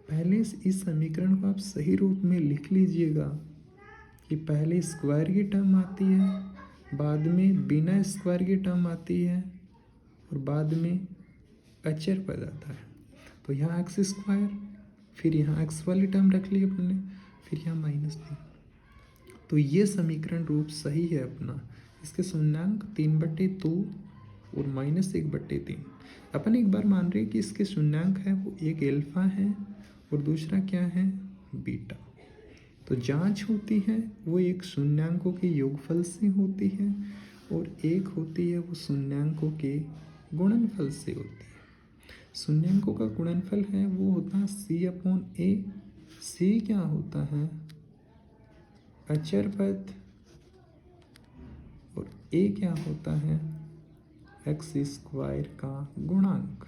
पहले इस समीकरण को आप सही रूप में लिख लीजिएगा कि पहले स्क्वायर की टर्म आती है, बाद में बिना स्क्वायर की टर्म आती है और बाद में अचर पद आता है। तो यहाँ x², फिर यहाँ x वाली टर्म रख ली अपने, फिर यहाँ -3। तो ये समीकरण रूप सही है अपना। इसके शून्यांक 3/2 और -1/3। अपन एक बार मान रहे हैं कि इसके शून्यांक है वो एक एल्फा है और दूसरा क्या है, बीटा। तो जांच होती है वो एक शून्यांकों के योगफल से होती है और एक होती है वो शून्यांकों के गुणनफल से होती है। शून्यांकों का गुणनफल है वो होता है C/A। C क्या होता है, अचर पद, और A क्या होता है, x² का गुणांक।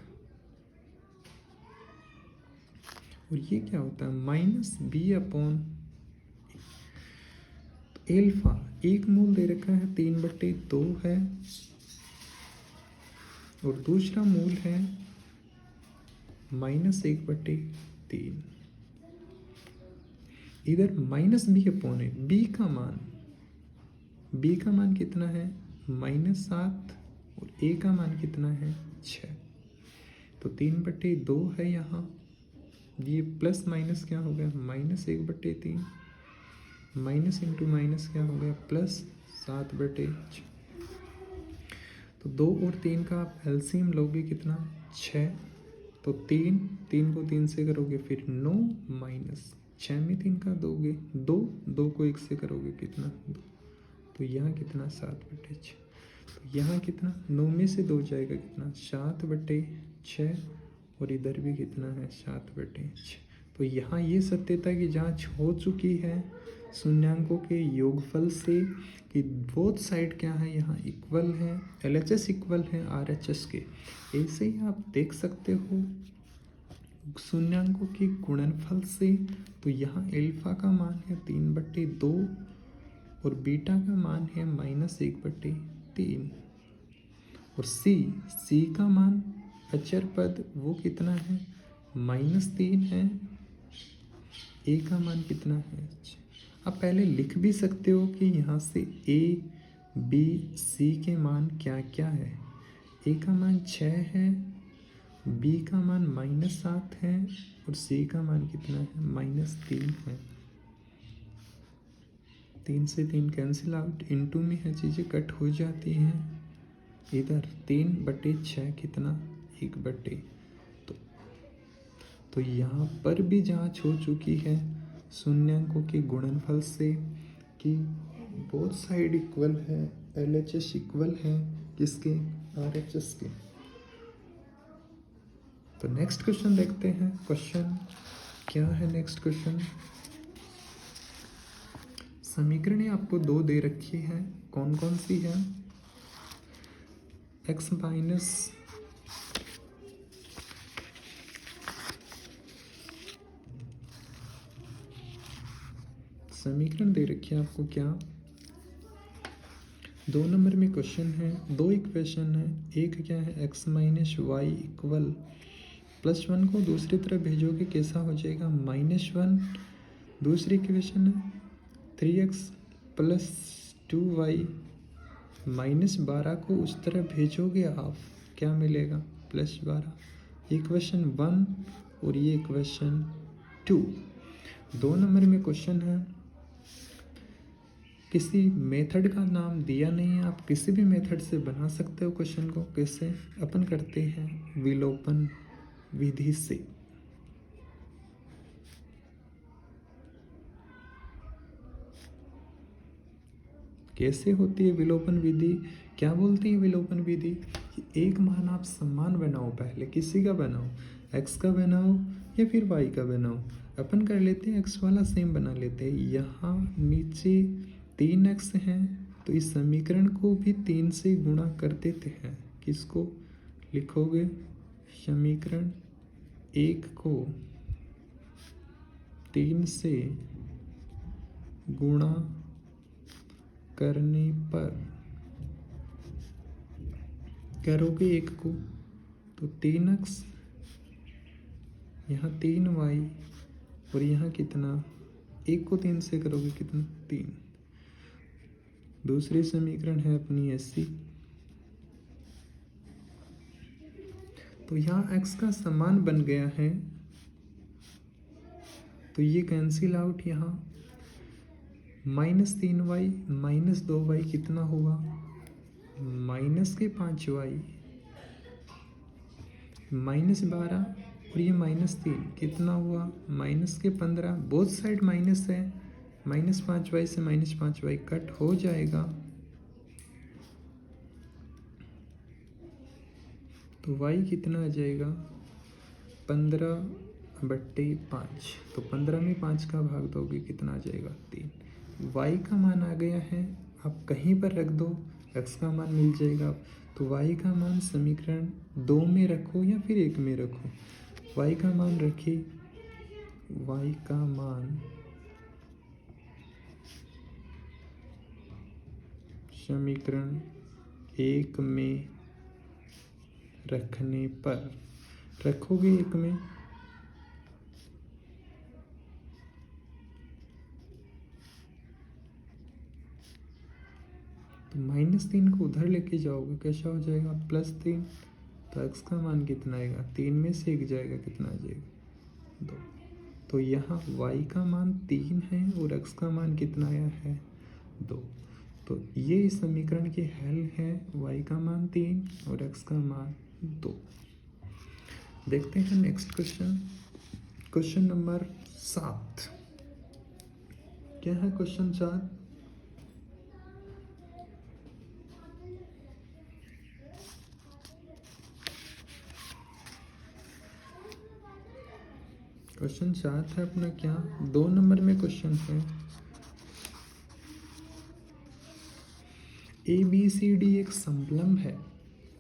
और ये क्या होता है, -B/। एल्फा एक मूल दे रखा है 3/2 है और दूसरा मूल है -1/3। इधर -B/A, B का मान कितना है, -7, और A का मान कितना है, 6। तो 3/2 है यहाँ, ये प्लस माइनस क्या हो गया, -1/3, माइनस इंटू माइनस क्या हो गया, प्लस 7/6। तो 2 और 3 का आप एलसीएम लोगे कितना, 6। तो 3 को 3 से करोगे फिर 9, माइनस 6 में 3 का दोगे 2, 2 को 1 से करोगे कितना, 2। तो यहाँ कितना, 7/6। तो यहाँ कितना, 9 में से 2 जाएगा कितना, 7/6, और इधर भी कितना है, 7/6। तो यहाँ ये सत्यता की जांच हो चुकी है शून्यांकों के योगफल से कि बोथ साइड क्या है, यहाँ इक्वल है, LHS इक्वल है RHS के। ऐसे ही आप देख सकते हो शून्यांकों के गुणनफल से। तो यहाँ एल्फा का मान है 3/2 और बीटा का मान है -1/3। और C का मान अचर पद वो कितना है, -3 है। A का मान कितना है, आप पहले लिख भी सकते हो कि यहाँ से A, B, C के मान क्या क्या है। A का मान 6 है, B का मान -7 है और C का मान कितना है, -3 है। 3 से 3 कैंसिल आउट, इनटू में है चीज़ें कट हो जाती हैं। इधर 3/6 कितना, 1/। तो यहाँ पर भी जांच हो चुकी है शून्यांकों के गुणनफल से कि बोथ साइड इक्वल है, LHS इक्वल है किसके, RHS के। तो नेक्स्ट क्वेश्चन देखते हैं। क्वेश्चन क्या है, नेक्स्ट क्वेश्चन, समीकरणें आपको 2 दे रखी है, कौन कौन सी है, x माइनस समीकरण दे रखी है आपको क्या, 2 नंबर में क्वेश्चन है, 2 इक्वेशन है। एक क्या है, x - y इक्वल +1 को दूसरी तरफ भेजोगे कैसा हो जाएगा, -1। दूसरी इक्वेशन है 3x + 2y, -12 को उस तरफ भेजोगे आप क्या मिलेगा, +12। इक्वेशन 1 और ये इक्वेशन 2। 2 नंबर में क्वेश्चन है, किसी मेथड का नाम दिया नहीं है, आप किसी भी मेथड से बना सकते हो क्वेश्चन को। कैसे, अपन करते हैं विलोपन विधि से। कैसे होती है विलोपन विधि, क्या बोलती है विलोपन विधि, एक मान आप समान बनाओ, पहले किसी का बनाओ, x का बनाओ या फिर y का बनाओ। अपन कर लेते हैं x वाला सेम बना लेते हैं। यहाँ नीचे 3x हैं तो इस समीकरण को भी 3 से गुणा कर देते हैं। किसको लिखोगे, समीकरण 1 को 3 से गुणा करने पर करोगे 1 को तो 3x, यहाँ 3y और यहाँ कितना, 1 को 3 से करोगे कितना, 3। दूसरी समीकरण है अपनी ऐसी। तो यहाँ x का समान बन गया है तो ये कैंसिल आउट, यहाँ -3y -2y कितना होगा, -5y -12 और ये -3 कितना हुआ, -15। बोथ साइड माइनस है, -5y से -5y कट हो जाएगा, तो y कितना आ जाएगा 15/5। तो 15 में 5 का भाग दोगे कितना आ जाएगा 3। y का मान आ गया है, आप कहीं पर रख दो x का मान मिल जाएगा। तो y का मान समीकरण 2 में रखो या फिर 1 में रखो, y का मान रखिए, y का मान समीकरण 1 में रखने पर, रखोगे 1 में तो -3 को उधर लेके जाओगे, कैसा हो जाएगा +3। तो x का मान कितना आएगा, 3 में से 1 जाएगा, कितना आ जाएगा 2। तो यहाँ y का मान 3 है और x का मान कितना आया है 2। तो ये इस समीकरण की हल है, y का मान 3 और x का मान 2। देखते हैं नेक्स्ट क्वेश्चन, क्वेश्चन नंबर 7। क्या है क्वेश्चन 7? क्वेश्चन 7 है अपना क्या, 2 नंबर में क्वेश्चन है। ABCD एक समलंब है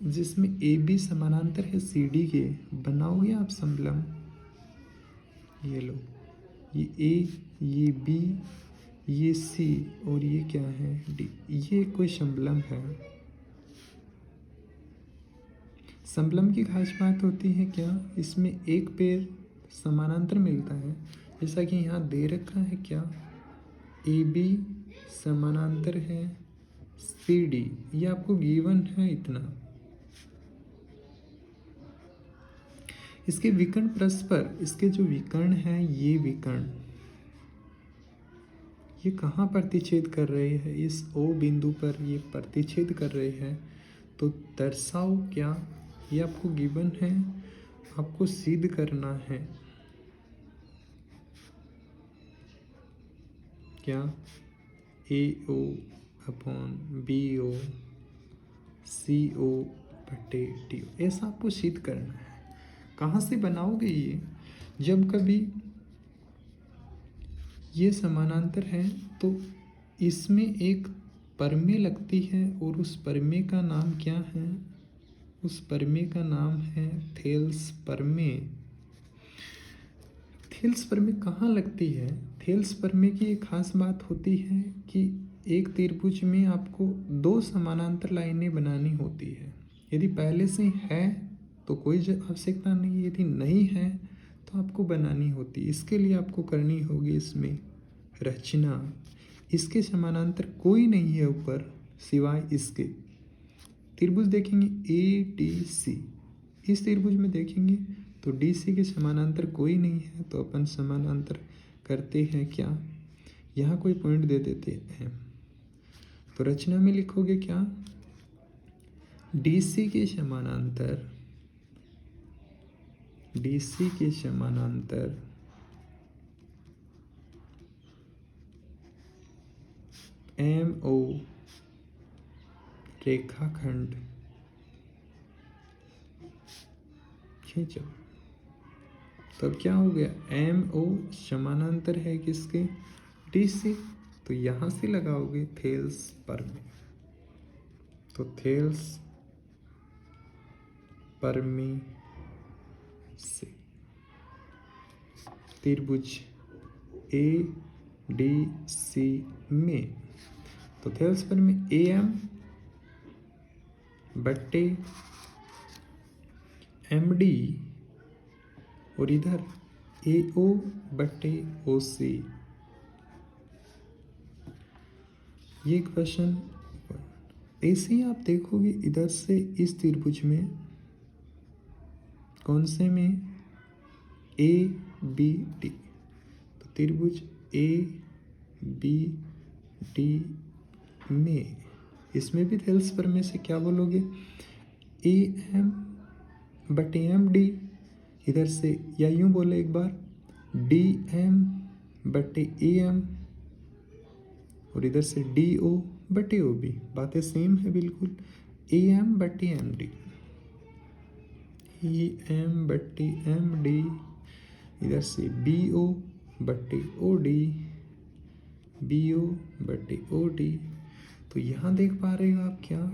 जिसमें AB समानांतर है CD के, बनाओगे आप समलंब। ये लो, ये A, ये B, ये C और ये क्या है D, ये कोई समलंब है। समलंब की खास बात होती है क्या, इसमें एक पैर समानांतर मिलता है, जैसा कि यहाँ दे रखा है क्या, AB समानांतर है CD, ये आपको गिवन है इतना। इसके विकर्ण परस्पर, इसके जो विकर्ण हैं, ये विकर्ण ये कहाँ प्रतिच्छेद कर रहे हैं, इस O बिंदु पर ये प्रतिच्छेद कर रहे हैं। तो दर्शाओ क्या, ये आपको गिवन है, आपको सिद्ध करना है क्या, AO अपॉन BO CO/TO, ऐसा आपको सिद्ध करना है। कहाँ से बनाओगे ये, जब कभी ये समानांतर है तो इसमें एक परमेय लगती है और उस परमेय का नाम क्या है, उस परमेय का नाम है थेल्स परमेय। थेल्स परमेय कहाँ लगती है, थेल्स परमेय की एक खास बात होती है कि एक त्रिभुज में आपको 2 समानांतर लाइनें बनानी होती है। यदि पहले से है तो कोई आवश्यकता नहीं, यदि नहीं है तो आपको बनानी होती। इसके लिए आपको करनी होगी इसमें रचना। इसके समानांतर कोई नहीं है ऊपर सिवाय इसके। त्रिभुज देखेंगे ADC, इस त्रिभुज में देखेंगे तो DC के समानांतर कोई नहीं है, तो अपन समानांतर करते हैं क्या, यहाँ कोई पॉइंट दे देते हैं। तो रचना में लिखोगे क्या, DC के समानांतर, DC के समानांतर MO रेखाखंड खींचो। तब क्या हो गया, MO समानांतर है किसके, DC। तो यहाँ से लगाओगे थेल्स परमेय, तो थेल्स परमेय से त्रिभुज ADC में, तो थेल्स परमेय AM बट्टे MD और इधर AO बट्टे OC। ये क्वेश्चन ऐसे ही आप देखोगे इधर से इस त्रिभुज में, कौन से में, ABD। तो त्रिभुज ABD में, इसमें भी थेल्स परमेय से क्या बोलोगे, AM बटे एम डी, इधर से या यूँ बोले एक बार डी एम बटे ए एम, और इधर से डी ओ बटे ओ बी, बातें सेम है बिल्कुल। ए एम बटे एम डी, ई एम बटे एम डी, इधर से बी ओ बटे ओ डी, बी ओ बटे ओ डी। तो यहाँ देख पा रहे हो आप क्या,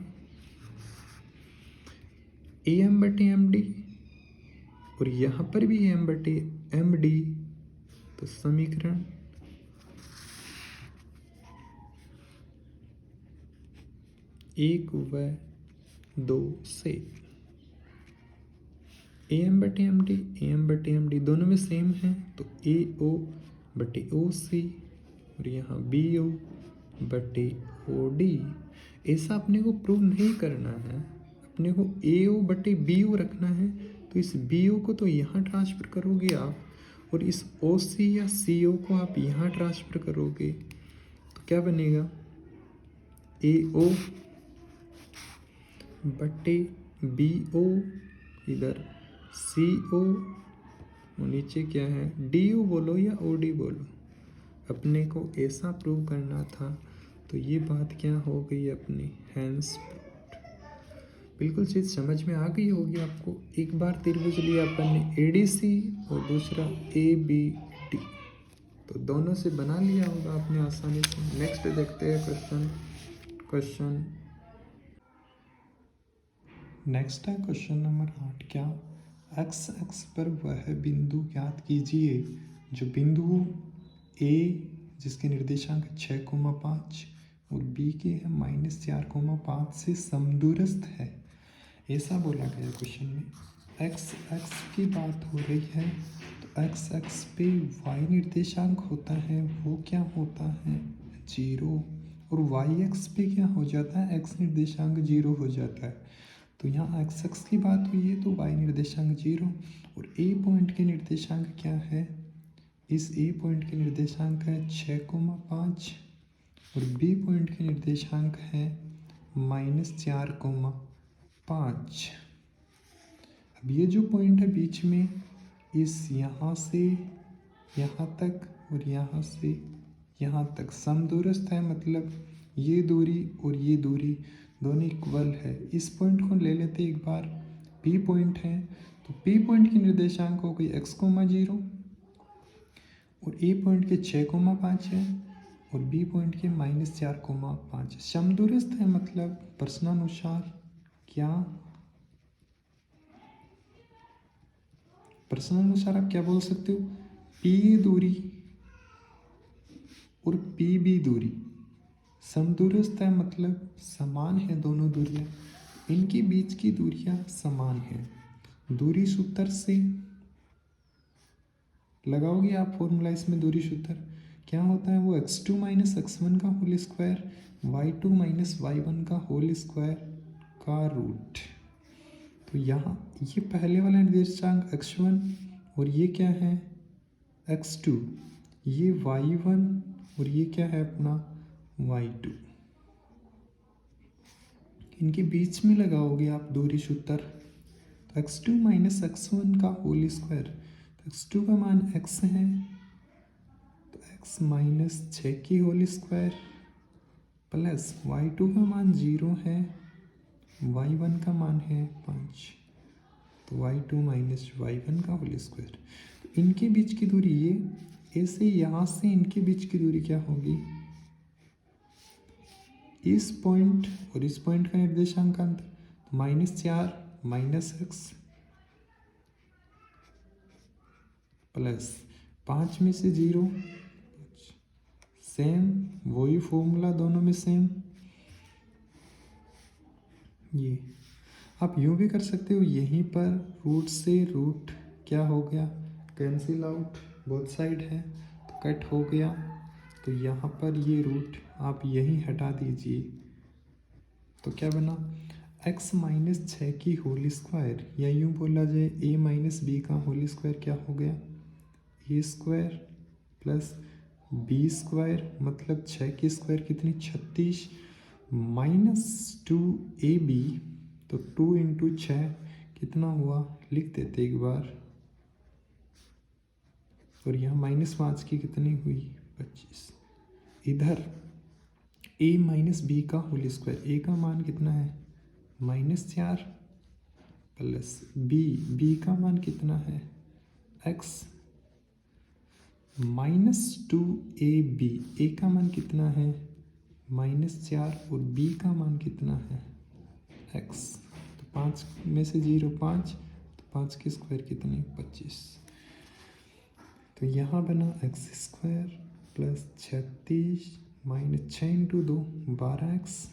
ए एम बटे एम डी, और यहाँ पर भी एम बटे एम डी। तो समीकरण एक व दो से ए एम बटे एम डी, ए एम बटे एम डी दोनों में सेम है, तो ए ओ बटे ओ सी, और यहाँ बी ओ बटे ओ डी। ऐसा अपने को प्रूव नहीं करना है, अपने को ए ओ बटे बी ओ रखना है। तो इस बी ओ को तो यहाँ ट्रांसफ़र करोगे आप, और इस ओ सी या सी ओ को आप यहाँ ट्रांसफ़र करोगे, तो क्या बनेगा, ए ओ बटे बी ओ, इधर सी ओ, नीचे क्या है डी ओ बोलो या ओ डी बोलो, अपने को ऐसा प्रूव करना था। तो ये बात क्या हो गई अपनी, हैंस बिल्कुल चीज़ समझ में आ गई होगी आपको। एक बार त्रिभुज लिया अपन ने ए डी सी और दूसरा ए बी डी, तो दोनों से बना लिया होगा आपने आसानी से। नेक्स्ट देखते हैं क्वेश्चन नेक्स्ट है क्वेश्चन नंबर 8। क्या एक्स एक्स पर वह बिंदु ज्ञात कीजिए जो बिंदु ए जिसके निर्देशांक 6,5 और बी के है -4,5 से समदूरस्थ है। ऐसा बोला गया क्वेश्चन में। एक्स एक्स की बात हो रही है, तो एक्स एक्स पे वाई निर्देशांक होता है, वो क्या होता है 0, और वाई एक्स पे क्या हो जाता है, एक्स निर्देशांक 0 हो जाता है। तो यहाँ एक्स एक्स की बात हुई है, तो वाई निर्देशांक 0, और ए पॉइंट के निर्देशांक क्या है, इस ए पॉइंट के निर्देशांक है 6,5 और बी पॉइंट के निर्देशांक है -4,5। अब ये जो पॉइंट है बीच में, इस यहाँ से यहाँ तक और यहाँ से यहाँ तक समदूरस्थ है, मतलब ये दूरी और ये दूरी दोनों इक्वल है। इस पॉइंट को ले लेते एक बार, पी पॉइंट है, तो पी पॉइंट की निर्देशांक हो गई x,0 और ए पॉइंट के 6,5 है और बी पॉइंट के -4,5। समदूरस्थ है, मतलब प्रश्नानुसार क्या, प्रश्नानुसार आप क्या बोल सकते हो, पी दूरी और पी बी दूरी समदूरस्थ है, मतलब समान है दोनों दूरियां, इनके बीच की दूरियां समान है। दूरी सूत्र से लगाओगे आप फॉर्मूला, इसमें दूरी सूत्र क्या होता है, वो x2 - x1 का होल स्क्वायर, y2 - y1 का होल स्क्वायर का रूट। तो यहाँ ये पहले वाला निर्देशांक x1 और ये क्या है x2, ये y1 और ये क्या है अपना y2, इनके बीच में लगाओगे आप दूरी सूत्र, तो x2 - x1 का होल स्क्वायर, तो x2 का मान x है, तो x - 6 की होल स्क्वायर प्लस y2 का मान 0 है, y1 का मान है 5, तो y2 - y1 का होल स्क्वायर। तो इनके बीच की दूरी ये, ऐसे यहाँ से इनके बीच की दूरी क्या होगी, इस पॉइंट और इस पॉइंट का निर्देशांक अंतर, -4 - x प्लस 5 में से 0, सेम वही फॉर्मूला दोनों में सेम। ये आप यूँ भी कर सकते हो, यहीं पर रूट से रूट क्या हो गया, कैंसिल आउट, बोथ साइड है तो कट हो गया, तो यहाँ पर ये रूट आप यहीं हटा दीजिए, तो क्या बना x - 6 की होल स्क्वायर, या यूँ बोला जाए a - b का होल स्क्वायर क्या हो गया, a square plus b square, मतलब 6 की स्क्वायर कितनी 36, -2ab, तो 2 × 6 कितना हुआ लिख देते एक बार। और यहाँ -5 की कितनी हुई 25। इधर a माइनस बी का होल स्क्वायर, a का मान कितना है -4 प्लस b का मान कितना है x -2ab, a का मान कितना है -4 और b का मान कितना है x। तो 5 में से 0 5, तो 5 के स्क्वायर कितने 25। तो यहाँ बना x² प्लस 36 -6 × 2 12x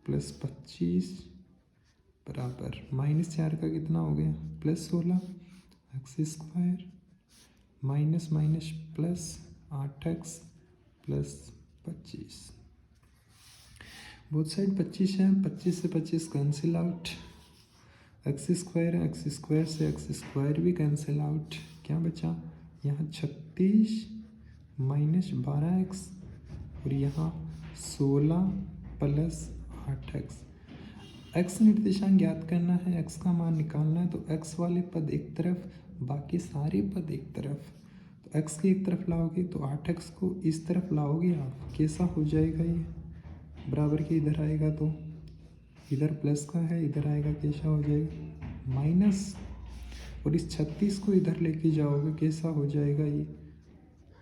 प्लस 25 बराबर -4 का कितना हो गया +16 x² minus plus 8x plus 25। Both side 25 है, 25 से 25 कैंसिल आउट, x² से x² भी कैंसिल आउट। क्या बचा यहाँ 36 -12x और यहाँ 16 प्लस 8x। x निर्देशांक ज्ञात करना है, x का मान निकालना है, तो x वाले पद एक तरफ, बाकी सारे पद एक तरफ। तो x की एक तरफ लाओगे तो 8x को इस तरफ लाओगे आप, कैसा हो जाएगा ये बराबर के इधर आएगा, तो इधर प्लस का है, इधर आएगा कैसा हो जाएगा माइनस। और इस 36 को इधर लेके जाओगे कैसा हो जाएगा ये,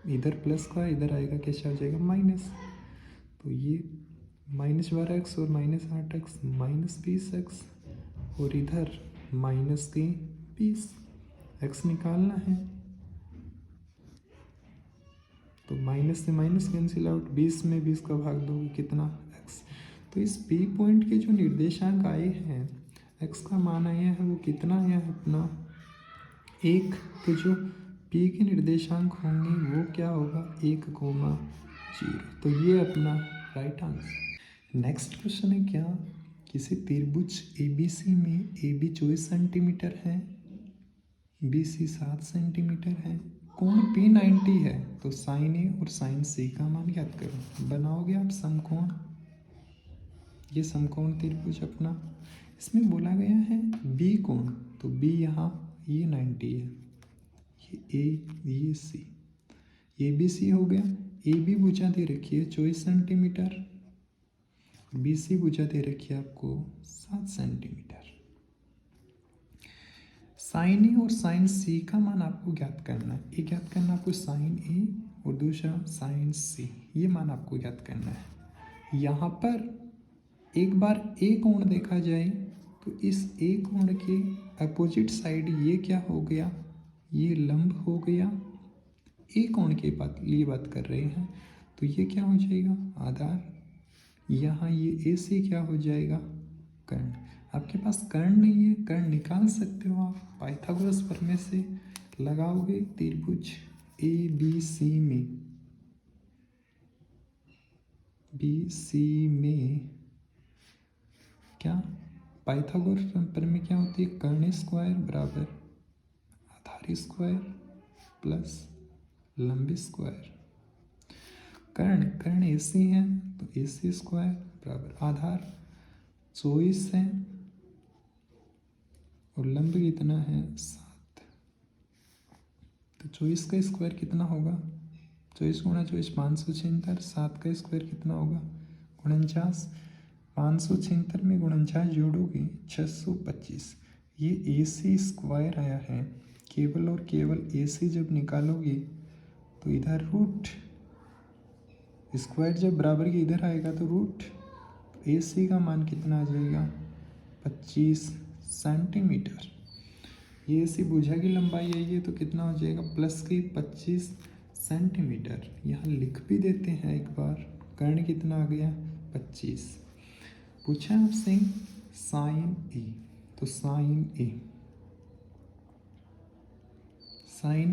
इधर प्लस का इधर आएगा कैसा हो जाएगा माइनस। तो ये -12x और -8x -20x और इधर -20 x निकालना है। तो माइनस से माइनस कैंसिल आउट, 20 में 20 का भाग दोगे कितना x। तो इस P पॉइंट के जो निर्देशांक आए हैं, x का मान आया है वो कितना आया है अपना 1। तो जो P के निर्देशांक होंगे वो क्या होगा 1,0। तो ये अपना राइट आंसर। नेक्स्ट क्वेश्चन है, क्या किसी त्रिभुज ABC में AB 24 सेंटीमीटर है, BC 7 सेंटीमीटर है, कोण P 90 है, तो साइन A और साइन C का मान ज्ञात करो। बनाओगे आप समकोण, ये समकोण त्रिभुज अपना। इसमें बोला गया है B कोण, तो B यहाँ ये 90 है, ये A ये C, ये ABC हो गया। AB भुजा दे रखी है 24 सेंटीमीटर, BC भुजा दे रखी है आपको 7 सेंटीमीटर। साइन ए और साइन सी का मान आपको ज्ञात करना है। एक ज्ञात करना आपको साइन ए और दूसरा साइन सी, ये मान आपको ज्ञात करना है। यहाँ पर एक बार ए कोण देखा जाए तो इस ए कोण के अपोजिट साइड ये क्या हो गया, ये लंब हो गया। ए कोण के लिए बात कर रहे हैं, तो ये क्या हो जाएगा आधार। यहाँ ये ए सी क्या हो जाएगा कर्ण। आपके पास कर्ण नहीं है, कर्ण निकाल सकते हो आप, पाइथागोरस प्रमेय से लगाओगे त्रिभुज ABC में क्या पाइथागोरस प्रमेय क्या होती है, कर्ण स्क्वायर बराबर आधार स्क्वायर प्लस लंब स्क्वायर। कर्ण AC है तो AC स्क्वायर बराबर आधार 24 है और लंब कितना है 7। तो 24 का स्क्वायर कितना होगा, 24 × 24 576, 7 का स्क्वायर कितना होगा 49, 576 में 49 जोड़ोगे 625। ये AC स्क्वायर आया है, केवल और केवल AC जब निकालोगे तो इधर रूट, स्क्वायर जब बराबर के इधर आएगा तो रूट, तो AC का मान कितना आ जाएगा 25 सेंटीमीटर। ये AC भुजा की लंबाई है ये, तो कितना हो जाएगा प्लस की 25 सेंटीमीटर। यहाँ लिख भी देते हैं एक बार, कर्ण कितना आ गया 25। पूछा आपसे साइन ए, तो साइन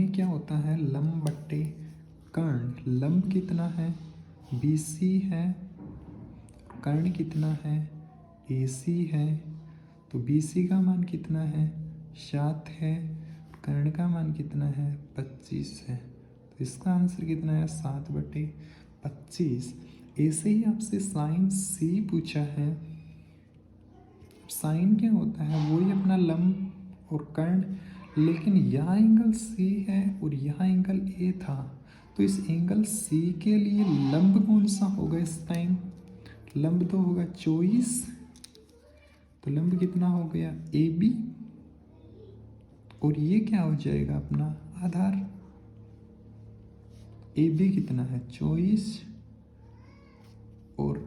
ए क्या होता है लंब बट्टे कर्ण। लंब कितना है BC है, कर्ण कितना है AC है, तो BC का मान कितना है 7 है, कर्ण का मान कितना है 25 है। तो इसका आंसर कितना है 7/25। ऐसे ही आपसे साइन C पूछा है। साइन क्या होता है, वही अपना लंब और कर्ण, लेकिन यहाँ एंगल सी है और यहाँ एंगल ए था, तो इस एंगल सी के लिए लंब कौन सा होगा इस टाइम? लंब तो होगा 24, तो लंब कितना हो गया? ए बी, और ये क्या हो जाएगा अपना आधार। ए बी कितना है? 24, और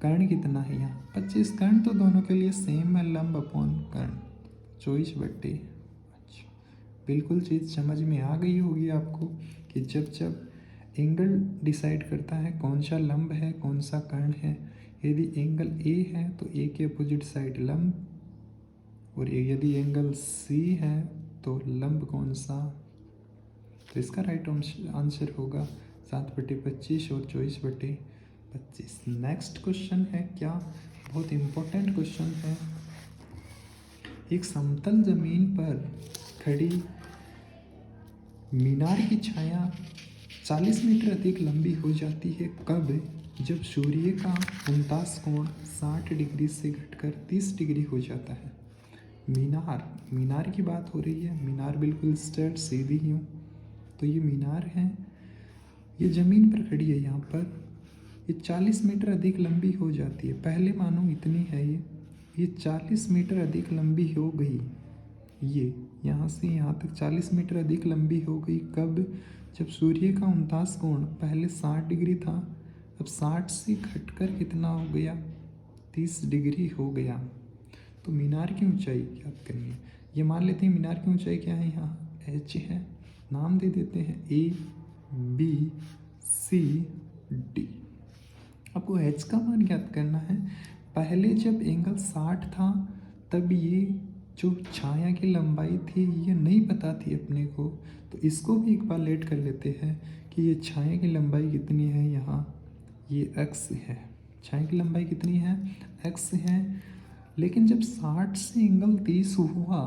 कर्ण कितना है यहाँ? 25। कर्ण तो दोनों के लिए सेम है, लंब अपॉन कर्ण 24/। अच्छा, बिल्कुल चीज़ समझ में आ गई होगी आपको कि जब जब एंगल डिसाइड करता है कौन सा लंब है कौन सा कर्ण है। यदि एंगल ए है तो ए के अपोजिट साइड लंब, और यदि एंगल सी है तो लंब कौन सा? तो इसका राइट आंसर होगा 7/25 और 24/25। नेक्स्ट क्वेश्चन है क्या? बहुत इम्पोर्टेंट क्वेश्चन है। एक समतल जमीन पर खड़ी मीनार की छाया 40 मीटर अधिक लंबी हो जाती है कब? जब सूर्य का 49 कोण 60 डिग्री से घटकर 30 डिग्री हो जाता है। मीनार की बात हो रही है। मीनार बिल्कुल स्ट्रेट सीधी यूँ, तो ये मीनार है, ये ज़मीन पर खड़ी है यहाँ पर। ये 40 मीटर अधिक लंबी हो जाती है। पहले मानो इतनी है, ये 40 मीटर अधिक लंबी हो गई। ये यहाँ से यहाँ तक 40 मीटर अधिक लंबी हो गई कब? जब सूर्य का 49 कोण पहले 60 डिग्री था, अब 60 से घटकर कितना हो गया? 30 डिग्री हो गया। तो मीनार की ऊंचाई ज्ञात करनी है। ये मान लेते हैं मीनार की ऊंचाई क्या है? यहाँ h है, नाम दे देते हैं A B C D। आपको h का मान ज्ञात करना है। पहले जब एंगल 60 था तब ये जो छाया की लंबाई थी ये नहीं पता थी अपने को, तो इसको भी एक बार लेट कर लेते हैं कि ये छाया की लंबाई कितनी है। यहाँ ये x है, छाया की लंबाई कितनी है? x है। लेकिन जब 60 से एंगल 30 हुआ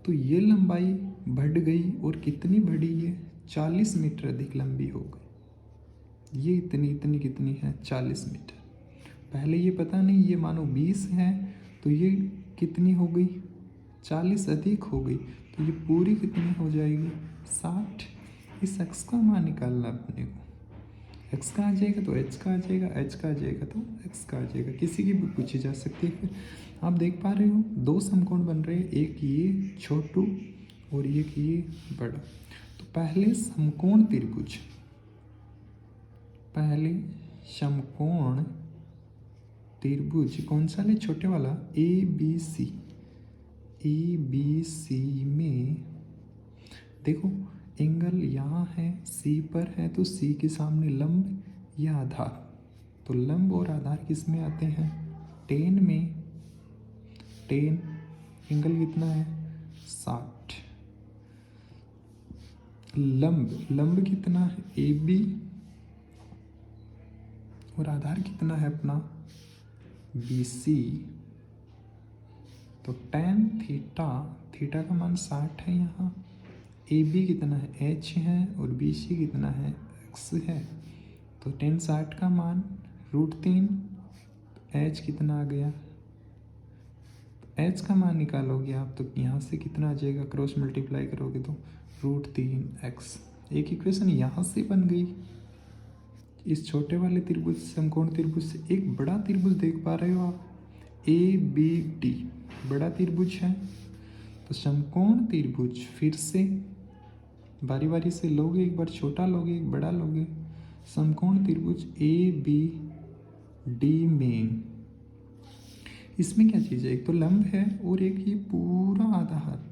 तो ये लंबाई बढ़ गई, और कितनी बढ़ी? ये 40 मीटर अधिक लंबी हो गई। ये इतनी कितनी है? 40 मीटर। पहले ये पता नहीं, ये मानो 20 है, तो ये कितनी हो गई? 40 अधिक हो गई, तो ये पूरी कितनी हो जाएगी? 60। इस x का मान निकालना अपने को। x का आ जाएगा तो h का आ जाएगा, h का आ जाएगा तो x का आ जाएगा। किसी की भी पूछी जा सकती है। फिर आप देख पा रहे हो दो समकोण बन रहे हैं, एक ये छोटू और एक ये बड़ा। तो पहले समकोण त्रिभुज कौन सा ले? छोटे वाला ए बी सी में देखो एंगल यहाँ है, सी पर है, तो सी के सामने लंब या आधार। तो लंब और आधार किस में आते हैं? टेन में। टेन एंगल कितना है? 60। लंब कितना है? ए बी, और आधार कितना है अपना? B C. तो tan थीटा का मान 60 है यहाँ। ए बी कितना है? h है, और बी सी कितना है? x है। तो tan 60 का मान √3, h कितना आ गया? h का मान निकालोगे आप तो यहाँ से कितना आ जाएगा? क्रॉस मल्टीप्लाई करोगे तो √3x। एक इक्वेशन यहाँ से बन गई। इस छोटे वाले त्रिभुज समकोण त्रिभुज से एक बड़ा त्रिभुज देख पा रहे हो आप, ABD बड़ा त्रिभुज है। तो समकोण त्रिभुज फिर से बारी बारी से लोगे, एक बार छोटा लोगे एक बड़ा लोगे। समकोण त्रिभुज ABD में इसमें क्या चीज़ है? एक तो लंब है और एक ये पूरा आधार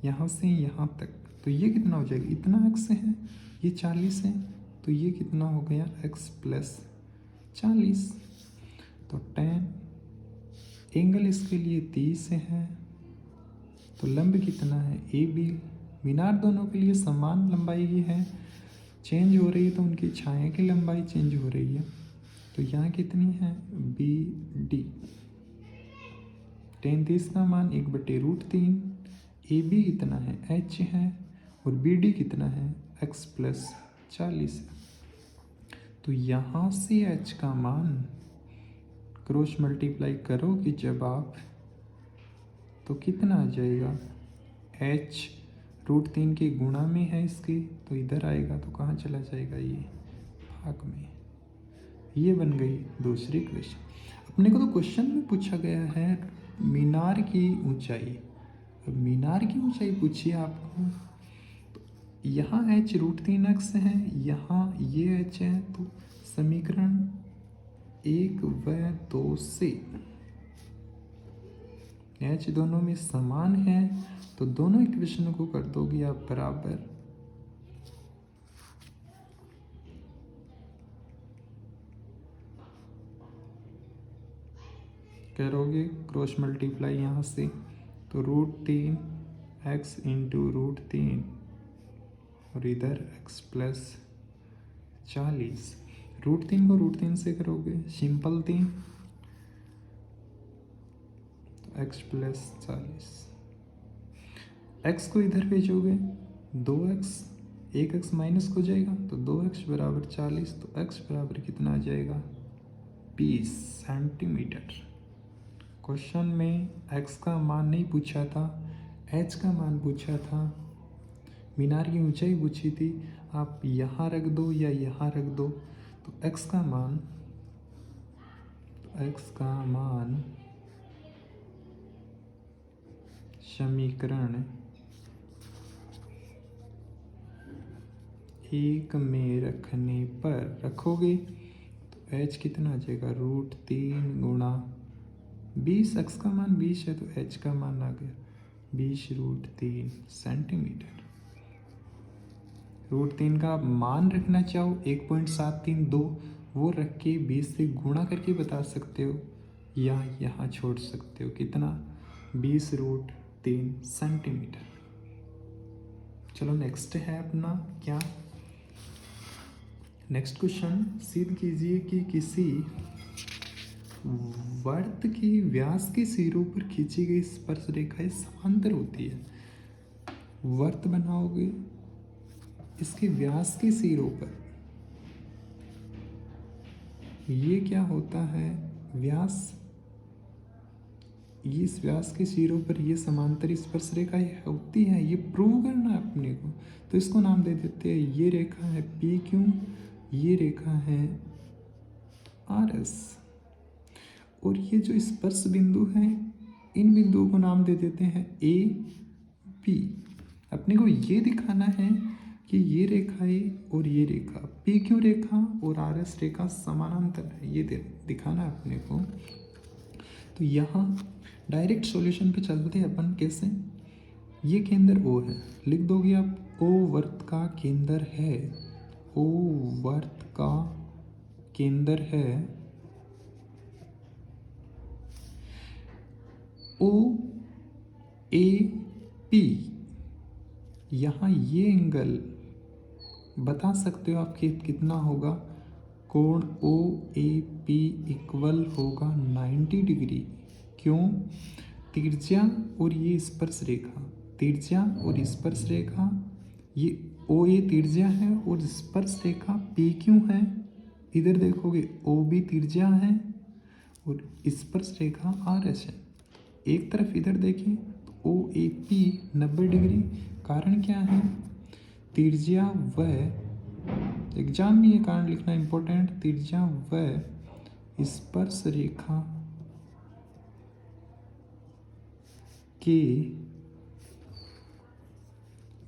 यहाँ से यहाँ तक। तो ये कितना हो जाएगा? इतना x है, ये 40 है, तो ये कितना हो गया? x + 40। तो tan एंगल इसके लिए 30 है। तो लंब कितना है? AB। मीनार दोनों के लिए समान लंबाई की है, चेंज हो रही है तो उनकी छाया की लंबाई चेंज हो रही है। तो यहाँ कितनी है? BD। tan 30 का मान 1/√3। AB कितना है? h है, और BD कितना है? x + 40 है। तो यहाँ से h का मान क्रॉस मल्टीप्लाई करोगे जब आप, तो कितना आ जाएगा? एच √3 के गुणा में है इसके, तो इधर आएगा तो कहाँ चला जाएगा, ये भाग में। ये बन गई दूसरी इक्वेशन। अपने को तो क्वेश्चन में पूछा गया है मीनार की ऊंचाई। अब मीनार की ऊंचाई पूछिए आपको, तो यहाँ एच √3x है, यहाँ ये एच है, तो समीकरण 1 व 2 से एच दोनों में समान है, तो दोनों इक्वेशनों को कर दोगे आप बराबर, करोगे क्रॉस मल्टीप्लाई यहाँ से, तो √3x इंटू √3 और इधर x प्लस 40। √3 को √3 से करोगे सिंपल 3, तो x प्लस 40। x को इधर भेजोगे 2x, 1x माइनस हो जाएगा, तो 2x बराबर 40, तो x बराबर कितना आ जाएगा 20 सेंटीमीटर। क्वेश्चन में x का मान नहीं पूछा था, h का मान पूछा था, मीनार की ऊंचाई पूछी थी। आप यहाँ रख दो या यहाँ रख दो, तो x का मान समीकरण 1 में रखने पर रखोगे तो h कितना आ जाएगा √3 गुणा 20, x का मान 20 है तो h का मान आ गया 20√3 सेंटीमीटर। √3 का मान रखना चाहो 1.732, वो रख के 20 से गुणा करके बता सकते हो, या यहाँ छोड़ सकते हो, कितना 20√3 सेंटीमीटर। चलो नेक्स्ट है अपना क्या, नेक्स्ट क्वेश्चन सिद्ध कीजिए कि किसी वर्त की व्यास के सिरों पर खींची गई स्पर्श रेखाएं समांतर होती है। वर्त बनाओगे, इसके व्यास के सिरों पर, ये क्या होता है व्यास, ये इस व्यास के सिरों पर ये समांतर स्पर्श रेखाएं होती है, ये प्रूव करना है अपने को। तो इसको नाम दे देते हैं, ये रेखा है PQ, ये रेखा है RS, और ये जो स्पर्श बिंदु हैं इन बिंदुओं को नाम दे देते हैं AB। अपने को ये दिखाना है कि ये रेखाएं और ये रेखा PQ रेखा और RS रेखा समानांतर है, ये दिखाना है अपने को। तो यहाँ डायरेक्ट सॉल्यूशन पे चलते हैं अपन। कैसे, ये केंद्र O है, लिख दोगे आप O वर्त का केंद्र है, O वर्त का केंद्र है, OAP, यहाँ ये एंगल बता सकते हो आपके कितना होगा, कोण OAP इक्वल होगा 90 डिग्री। क्यों, तिरछा और ये स्पर्श रेखा, तिरछा और स्पर्श रेखा, ये OA तिरछा है और स्पर्श रेखा PQ है। इधर देखोगे OB तिरछा है और स्पर्श रेखा RS है। एक तरफ इधर देखें तो OAP 90 डिग्री, कारण क्या है, तिरछा व, एग्जाम में ये कारण लिखना इंपॉर्टेंट, तिरछा व स्पर्श रेखा के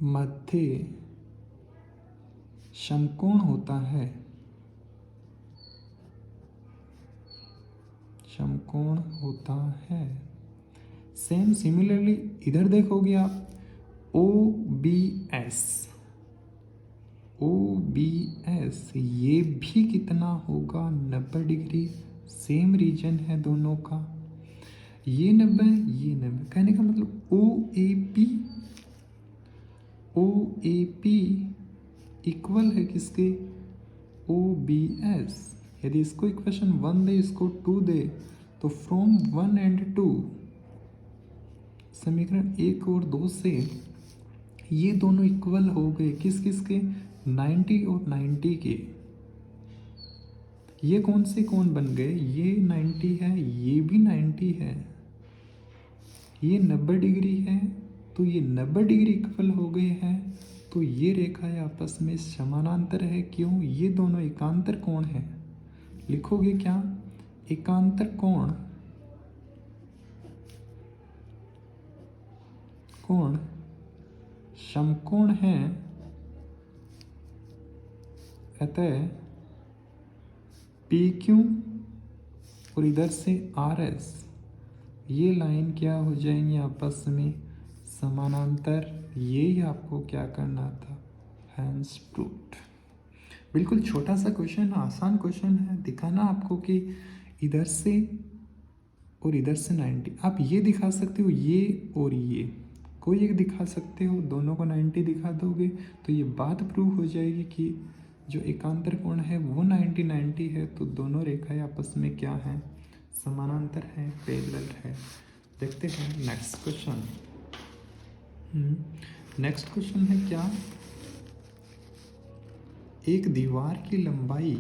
मध्य समकोण होता है, समकोण होता है। सेम सिमिलरली इधर देखोगे आप OBS, ये भी कितना होगा 90 डिग्री, सेम रीजन है दोनों का, ये 90 ये 90, कहने का मतलब OAP इक्वल है किसके, OBS। यदि इसको इक्वेशन 1 दे, इसको 2 दे, तो फ्रॉम 1 एंड 2, समीकरण 1 और 2 से ये दोनों इक्वल हो गए, किस किस के, 90 और 90 के। ये कौन से कोण बन गए, ये 90 है, ये भी 90 है, ये 90 डिग्री है तो ये 90 डिग्री इक्वल हो गए हैं, तो ये रेखाएं आपस में समानांतर है। क्यों? ये दोनों एकांतर कोण हैं। लिखोगे क्या? एकांतर कोण समकोण है, अतः पी क्यू और इधर से आर एस, ये लाइन क्या हो जाएंगी आपस में? समानांतर। ये ही आपको क्या करना था? Hence proved. बिल्कुल छोटा सा क्वेश्चन है, आसान क्वेश्चन है। दिखाना आपको कि इधर से और इधर से 90, आप ये दिखा सकते हो, ये और ये कोई एक दिखा सकते हो, दोनों को 90 दिखा दोगे तो ये बात प्रूव हो जाएगी कि जो एकांतर कोण है वो 90 है। तो दोनों रेखाएं आपस में क्या हैं? समानांतर है, पैरेलल है। देखते हैं नेक्स्ट क्वेश्चन। नेक्स्ट क्वेश्चन है क्या? एक दीवार की लंबाई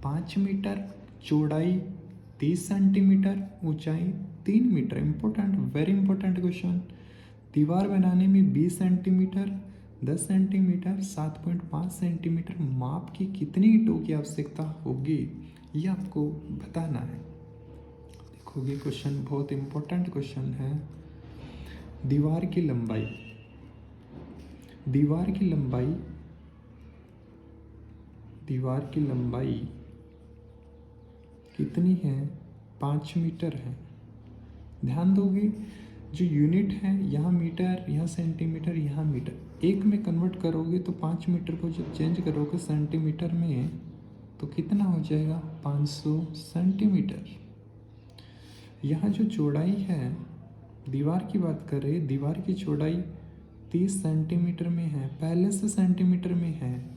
5 मीटर, चौड़ाई 30 सेंटीमीटर, ऊंचाई 3 metre. Important, very important question. दीवार बनाने में 20 सेंटीमीटर, 10 सेंटीमीटर, 7.5 सेंटीमीटर माप की कितनी ईंटों की आवश्यकता होगी, ये आपको बताना है। देखोगे क्वेश्चन बहुत इंपॉर्टेंट क्वेश्चन है। दीवार की लंबाई, दीवार की लंबाई, दीवार की लंबाई कितनी है? 5 मीटर है। ध्यान दोगे जो यूनिट है, यहाँ मीटर, यहाँ सेंटीमीटर, यहाँ मीटर, एक में कन्वर्ट करोगे तो 5 मीटर को जब चेंज करोगे सेंटीमीटर में तो कितना हो जाएगा? 500 सेंटीमीटर। यहाँ जो चौड़ाई है, दीवार की बात करें, दीवार की चौड़ाई 30 सेंटीमीटर में है, पहले से सेंटीमीटर में है,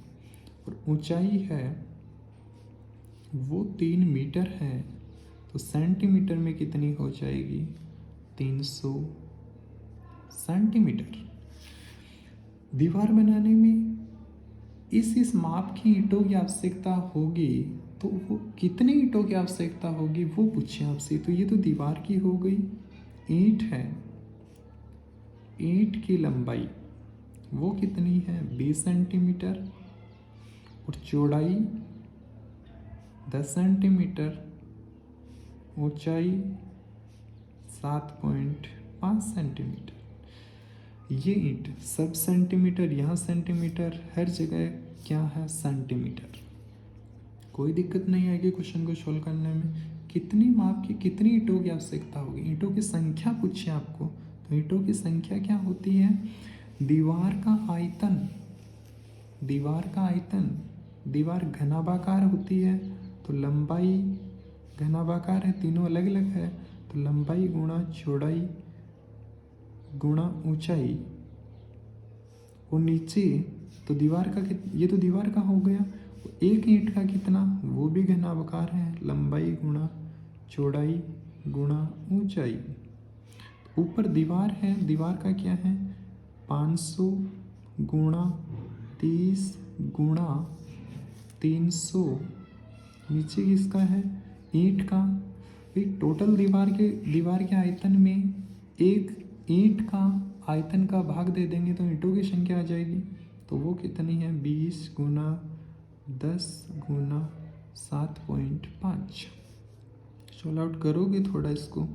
और ऊंचाई है वो 3 मीटर है, तो सेंटीमीटर में कितनी हो जाएगी? 300 सेंटीमीटर। दीवार बनाने में इस माप की ईंटों की आवश्यकता होगी, तो वो कितनी ईंटों की आवश्यकता होगी वो पूछे आपसे। तो ये तो दीवार की हो गई, ईंट है, ईंट की लंबाई वो कितनी है? 20 सेंटीमीटर, और चौड़ाई 10 सेंटीमीटर, ऊंचाई 7.5 सेंटीमीटर। ये ईंट सब सेंटीमीटर, यहाँ सेंटीमीटर, हर जगह क्या है? सेंटीमीटर। कोई दिक्कत नहीं आएगी क्वेश्चन को सोल्व करने में। कितनी माप की कितनी ईंटों की आवश्यकता होगी? ईंटों की संख्या पूछे आपको, तो ईंटों की संख्या क्या होती है? दीवार का आयतन, दीवार का आयतन, दीवार घनाभाकार होती है तो लंबाई घनाभाकार है, तीनों अलग अलग है, तो लंबाई गुणा चौड़ाई गुणा ऊंचाई, और नीचे तो दीवार का ये तो दीवार का हो गया, एक ईंट का कितना? वो भी घनाभाकार है, लंबाई गुणा चौड़ाई गुणा ऊंचाई। ऊपर दीवार है, दीवार का क्या है? 500 गुणा 30 गुणा 300, नीचे किसका है? ईंट का। टोटल दीवार के आयतन में एक ईंट का आयतन का भाग दे देंगे तो ईंटों की संख्या आ जाएगी। तो वो कितनी है? 20 गुना 10 गुना 7.5। सोल्व आउट करोगे थोड़ा, इसको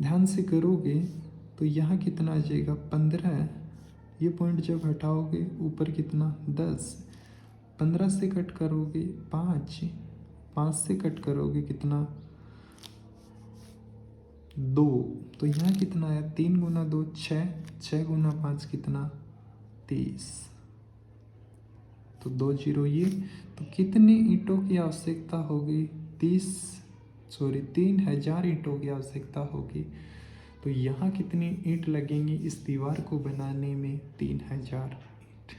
ध्यान से करोगे तो यहाँ कितना आ जाएगा? 15। ये पॉइंट जब हटाओगे ऊपर कितना? 10। 15 से कट करोगे 5, 5 से कट करोगे कितना? 2। तो यहाँ कितना आया? 3 गुना 2 6, 6 गुना 5 कितना? 30। तो 2 जीरो ये। तो कितनी ईंटों की आवश्यकता होगी? 3000 ईंटों की आवश्यकता होगी। तो यहाँ कितनी ईंट लगेंगी इस दीवार को बनाने में? 3000 ईंट।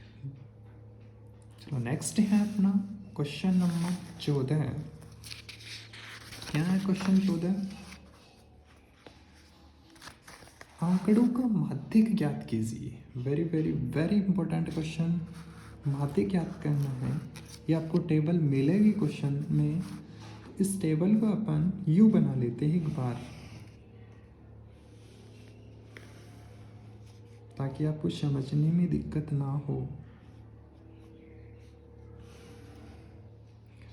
चलो नेक्स्ट है अपना क्वेश्चन नंबर 14। क्या है क्वेश्चन 14? आंकड़ों का माध्यक ज्ञात कीजिए। Very very very important question. माध्यक ज्ञात करना है, ये आपको टेबल मिलेगी क्वेश्चन में। इस टेबल को अपन यू बना लेते हैं एक बार। ताकि आपको समझने में दिक्कत ना हो।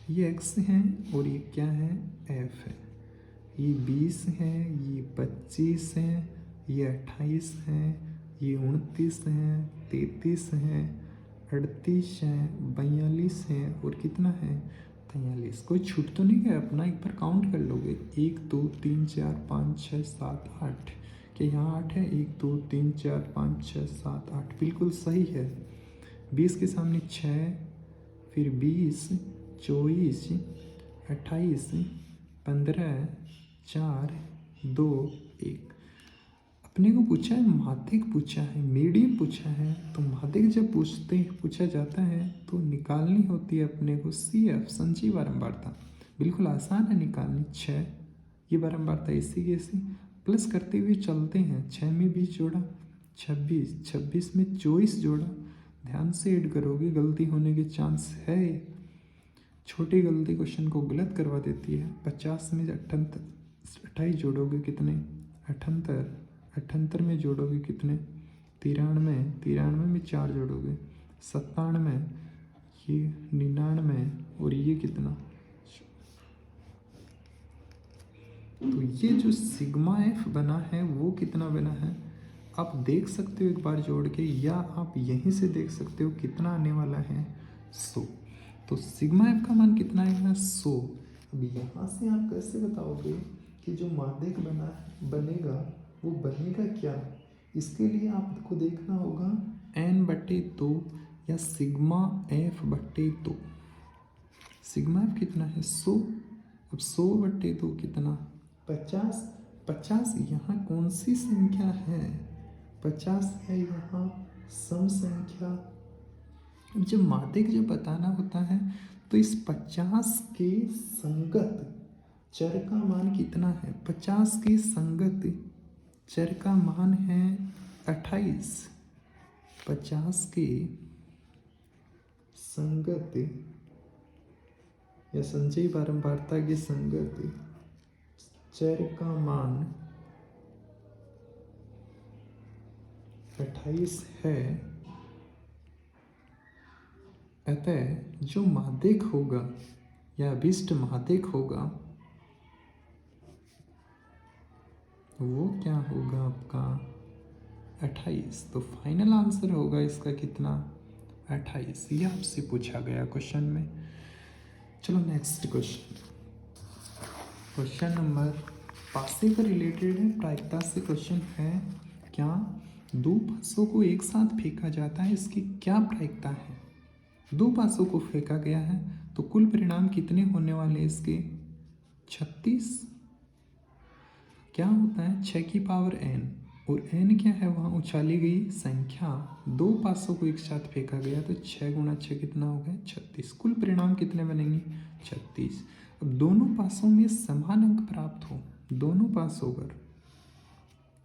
ये x है और ये क्या है, f है। ये 20 है, ये 25 है, ये 28 है, ये 29 है, 33 है, 38 है, 42 है और कितना है, 43। कोई छूट तो नहीं गया अपना, एक बार काउंट कर लोगे। 1 2 3 4 5 6 7 8, क्या यहाँ 8 है? 1 2 3 4 5 6 7 8, बिल्कुल सही है। 20 के सामने 6, फिर 20, 24, 28, 15, 4 2 1। अपने को पूछा है माध्यक, पूछा है मीडियम, पूछा है तो माध्यक जब पूछा जाता है तो निकालनी होती है अपने को CF, संचयी बारंबारता। बिल्कुल आसान है निकालनी। 6 ये बारंबारता ऐसी की ऐसी, प्लस करते हुए चलते हैं। 6 में 20 जोड़ा 26, 26 में 24 जोड़ा। ध्यान से ऐड करोगे, गलती होने के चांस है। छोटी गलती क्वेश्चन को गलत करवा देती है। 50 में 28 जोड़ोगे कितने, 78, 78 में जोड़ोगे कितने, 93, 93 में 4 जोड़ोगे 97, ये 99 और ये कितना। तो ये जो सिग्मा एफ बना है वो कितना बना है, आप देख सकते हो एक बार जोड़ के, या आप यहीं से देख सकते हो कितना आने वाला है, 100। तो सिग्मा एफ का मान कितना आएगा, 100। अब यहाँ से आप कैसे बताओगे कि जो माध्यक बनेगा वो बनेगा क्या। इसके लिए आपको देखना होगा n/2 या सिग्मा f/2। सिग्मा एफ कितना है, 100। अब 100/2 कितना, 50। 50 यहाँ कौन सी संख्या है, 50 है यहाँ सम संख्या। अब जब माध्यक जब बताना होता है तो इस 50 के संगत चर का मान कितना है, 50 के संगत चर का मान है 28। 50 के संगत या संचयी बारंबारता के संगत चर का मान 28 है। अतः जो माध्यक होगा या अभिष्ट माध्यक होगा वो क्या होगा आपका, 28। तो फाइनल आंसर होगा इसका कितना, 28। ये आपसे पूछा गया क्वेश्चन में। चलो नेक्स्ट क्वेश्चन, क्वेश्चन नंबर पासे पर रिलेटेड है, प्रायिकता से क्वेश्चन है। क्या दो पासों को एक साथ फेंका जाता है, इसकी क्या प्रायिकता है। दो पासों को फेंका गया है तो कुल परिणाम कितने होने वाले इसके, 36। क्या होता है 6 की पावर n, और n क्या है, वहाँ उछाली गई संख्या। दो पासों को एक साथ फेंका गया तो 6 गुणा 6 कितना हो गया, 36। कुल परिणाम कितने बनेंगे, 36। अब दोनों पासों में समान अंक प्राप्त हो, दोनों पासों पर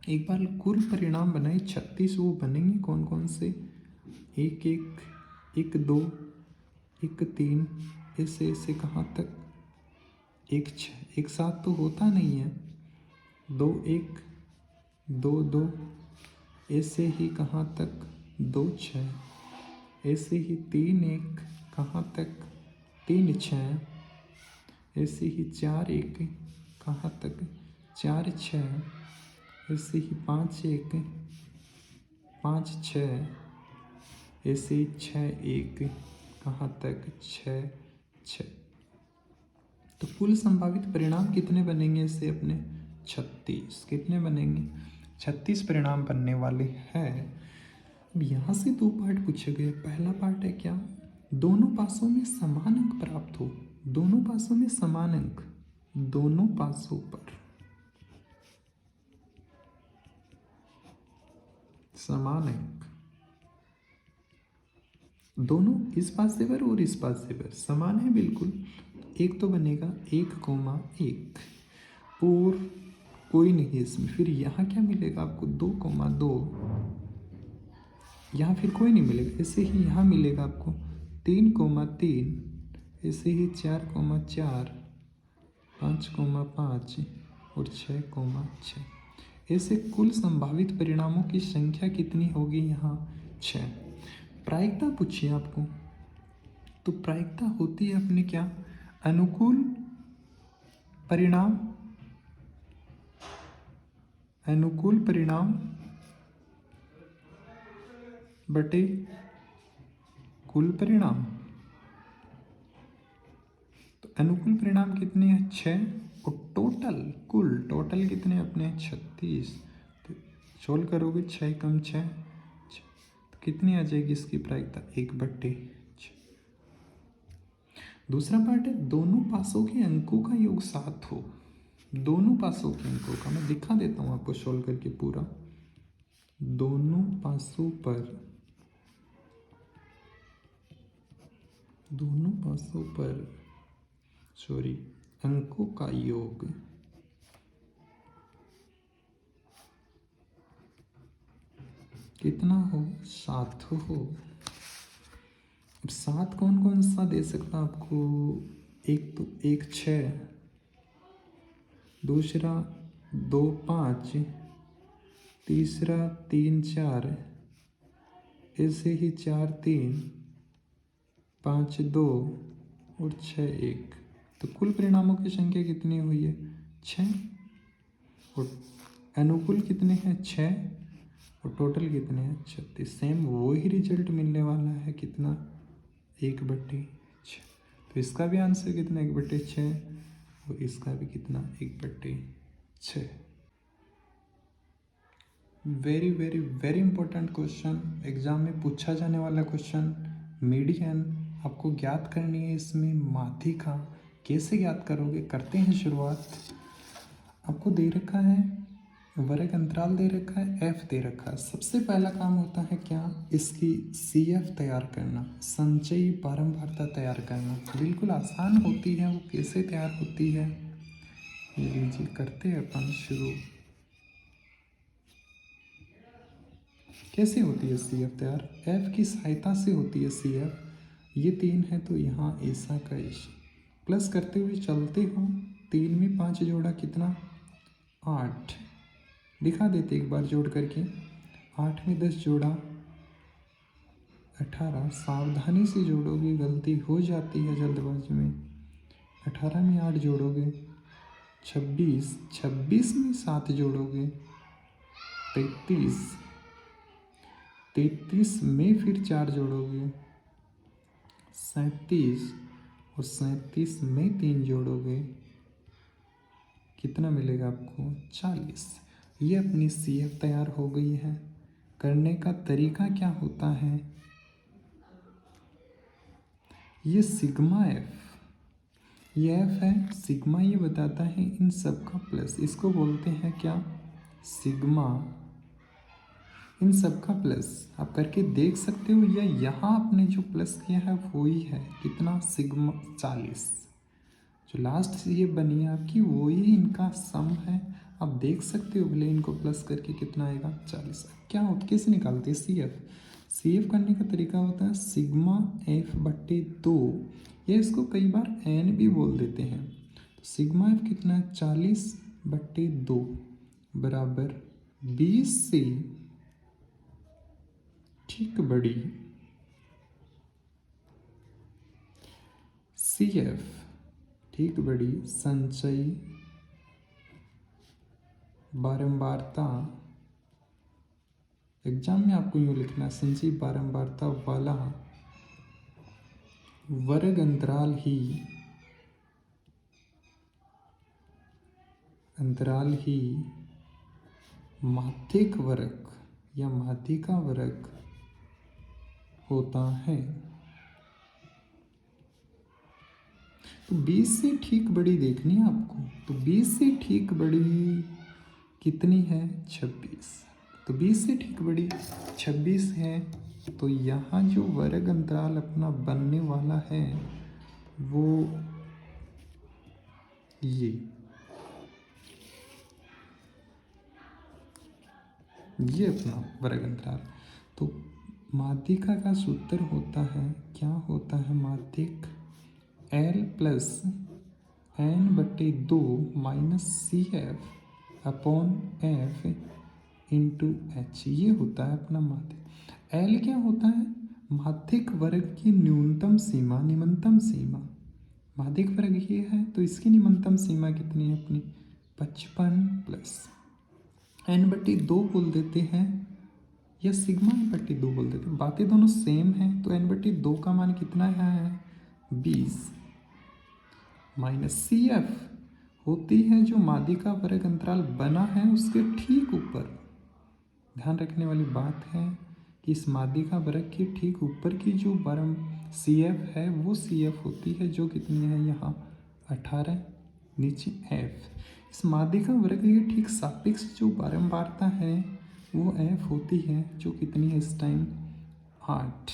एक बार कुल परिणाम बनाए 36, वो बनेंगे कौन कौन से, 1 1, 1 2, 1 3, ऐसे कहाँ तक, 1 6, एक साथ तो होता नहीं है, 2 1, 2 2, ऐसे ही कहाँ तक, 2 6, ऐसे ही 3 1, कहाँ तक, 3 6, ऐसे ही 4 1, कहाँ तक, 4 6, ऐसे ही 5 1, 5 6, ऐसे ही 6 1, कहाँ तक, 6 6। तो कुल संभावित परिणाम कितने बनेंगे इससे अपने, 36। कितने बनेंगे, 36 परिणाम बनने वाले हैं। अब यहाँ से दो पार्ट पूछे गए। पहला पार्ट है क्या, दोनों पासों में समान अंक प्राप्त हो, दोनों पासों में समान अंक, दोनों पासों पर समान अंक, दोनों इस पासे पर और इस पासे पर समान है बिल्कुल। एक तो बनेगा 1,1 और कोई नहीं इसमें। फिर यहाँ क्या मिलेगा आपको, 2,2, यहाँ फिर कोई नहीं मिलेगा। ऐसे ही यहाँ मिलेगा आपको 3,3, ऐसे ही 4,4, 5,5 और 6,6। ऐसे कुल संभावित परिणामों की संख्या कितनी होगी यहाँ 6। प्रायिकता पूछिए आपको, तो प्रायिकता होती है अपने क्या, अनुकूल परिणाम, अनुकूल परिणाम बटे कुल परिणाम। तो अनुकूल परिणाम कितने हैं 6, और टोटल कितने अपने हैं 36। तो सोल्व करोगे 6 कम 6, तो कितनी आ जाएगी इसकी प्रायिकता 1/6। दूसरा पार्ट है दोनों पासों के अंकों का योग 7 हो। दोनों पासों के अंकों का मैं दिखा देता हूँ आपको सोल्व करके पूरा। दोनों पासों पर अंकों का योग कितना हो 7 हो। अब 7 कौन कौन सा दे सकता आपको, एक तो 1 6, दूसरा 2 5, तीसरा 3 4, ऐसे ही 4 3, 5 2 और 6 1। तो कुल परिणामों की संख्या कितनी हुई है 6, और अनुकूल कितने हैं 6, और टोटल कितने हैं 36। सेम वही रिजल्ट मिलने वाला है कितना 1/6। तो इसका भी आंसर कितना 1/6, और इसका भी कितना 1/6। Very very very important question, exam में पूछा जाने वाला क्वेश्चन। मीडियन आपको ज्ञात करनी है, इसमें माध्यिका कैसे ज्ञात करोगे, करते हैं शुरुआत। आपको दे रखा है वर्ग अंतराल, दे रखा है f दे रखा है। सबसे पहला काम होता है क्या, इसकी CF तैयार करना, संचयी बारंबारता तैयार करना। बिल्कुल आसान होती है, वो कैसे तैयार होती है ये लीजिए, करते हैं अपन शुरू। कैसे होती है CF तैयार, f की सहायता से होती है CF। ये 3 है तो यहाँ ऐसा का ऐसा प्लस करते हुए चलते हो, 3 में 5 जोड़ा कितना 8, दिखा देते एक बार जोड़ करके। 8 में 10 जोड़ा 18, सावधानी से जोड़ोगे, गलती हो जाती है जल्दबाजी में। 18 में 8 जोड़ोगे 26, 26 में 7 जोड़ोगे 33, 33 में फिर 4 जोड़ोगे 37, और 37 में 3 जोड़ोगे कितना मिलेगा आपको 40। ये अपनी CF तैयार हो गई है। करने का तरीका क्या होता है, ये सिग्मा F, ये F है, सिग्मा ये बताता है इन सब का प्लस, इसको बोलते हैं क्या सिग्मा इन सब का प्लस। आप करके देख सकते हो, या यहाँ आपने जो प्लस किया है वो ही है कितना सिग्मा 40। जो लास्ट से ये बनी है आपकी वही इनका सम है। आप देख सकते हो, भले इनको प्लस करके कितना आएगा 40। क्या होता, कैसे निकालते हैं CF करने का तरीका होता है सिग्मा F/2, या इसको कई बार n भी बोल देते हैं। तो सिग्मा F कितना है 40/2 बराबर 20 से ठीक बड़ी CF ठीक बड़ी संचयी बारंबारता। एग्जाम में आपको यूँ लिखना है, संचयी बारंबारता वाला वर्ग अंतराल ही माध्यिक वर्ग या माध्यिका वर्ग होता है। तो 20 से ठीक बड़ी देखनी है आपको, तो 20 से ठीक बड़ी कितनी है 26। तो 20 से ठीक बड़ी 26 है, तो यहाँ जो वर्ग अंतराल अपना बनने वाला है वो ये अपना वर्ग अंतराल। तो माध्यिका का सूत्र होता है, क्या होता है माध्यिक L + n/2 - CF upon F into H, ये होता है अपना माध्यक। एल क्या होता है? माध्यक वर्ग की न्यूनतम सीमा, निम्नतम सीमा। माध्यक वर्ग ये है तो इसकी निम्नतम सीमा कितनी है अपनी? 55 प्लस n/2 बोल देते हैं या सिग्मा n/2 बोल देते हैं, बातें दोनों सेम हैं। तो n/2 का मान कितना है? 20 माइनस सी एफ होती है जो माध्यिका वर्ग अंतराल बना है उसके ठीक ऊपर। ध्यान रखने वाली बात है कि इस माध्यिका वर्ग के ठीक ऊपर की जो परम सी एफ है वो सी एफ होती है जो कितनी है यहाँ 18, नीचे एफ। इस माध्यिका वर्ग के ठीक सापेक्ष जो बारंबारता है वो एफ होती है जो कितनी है इस टाइम 8।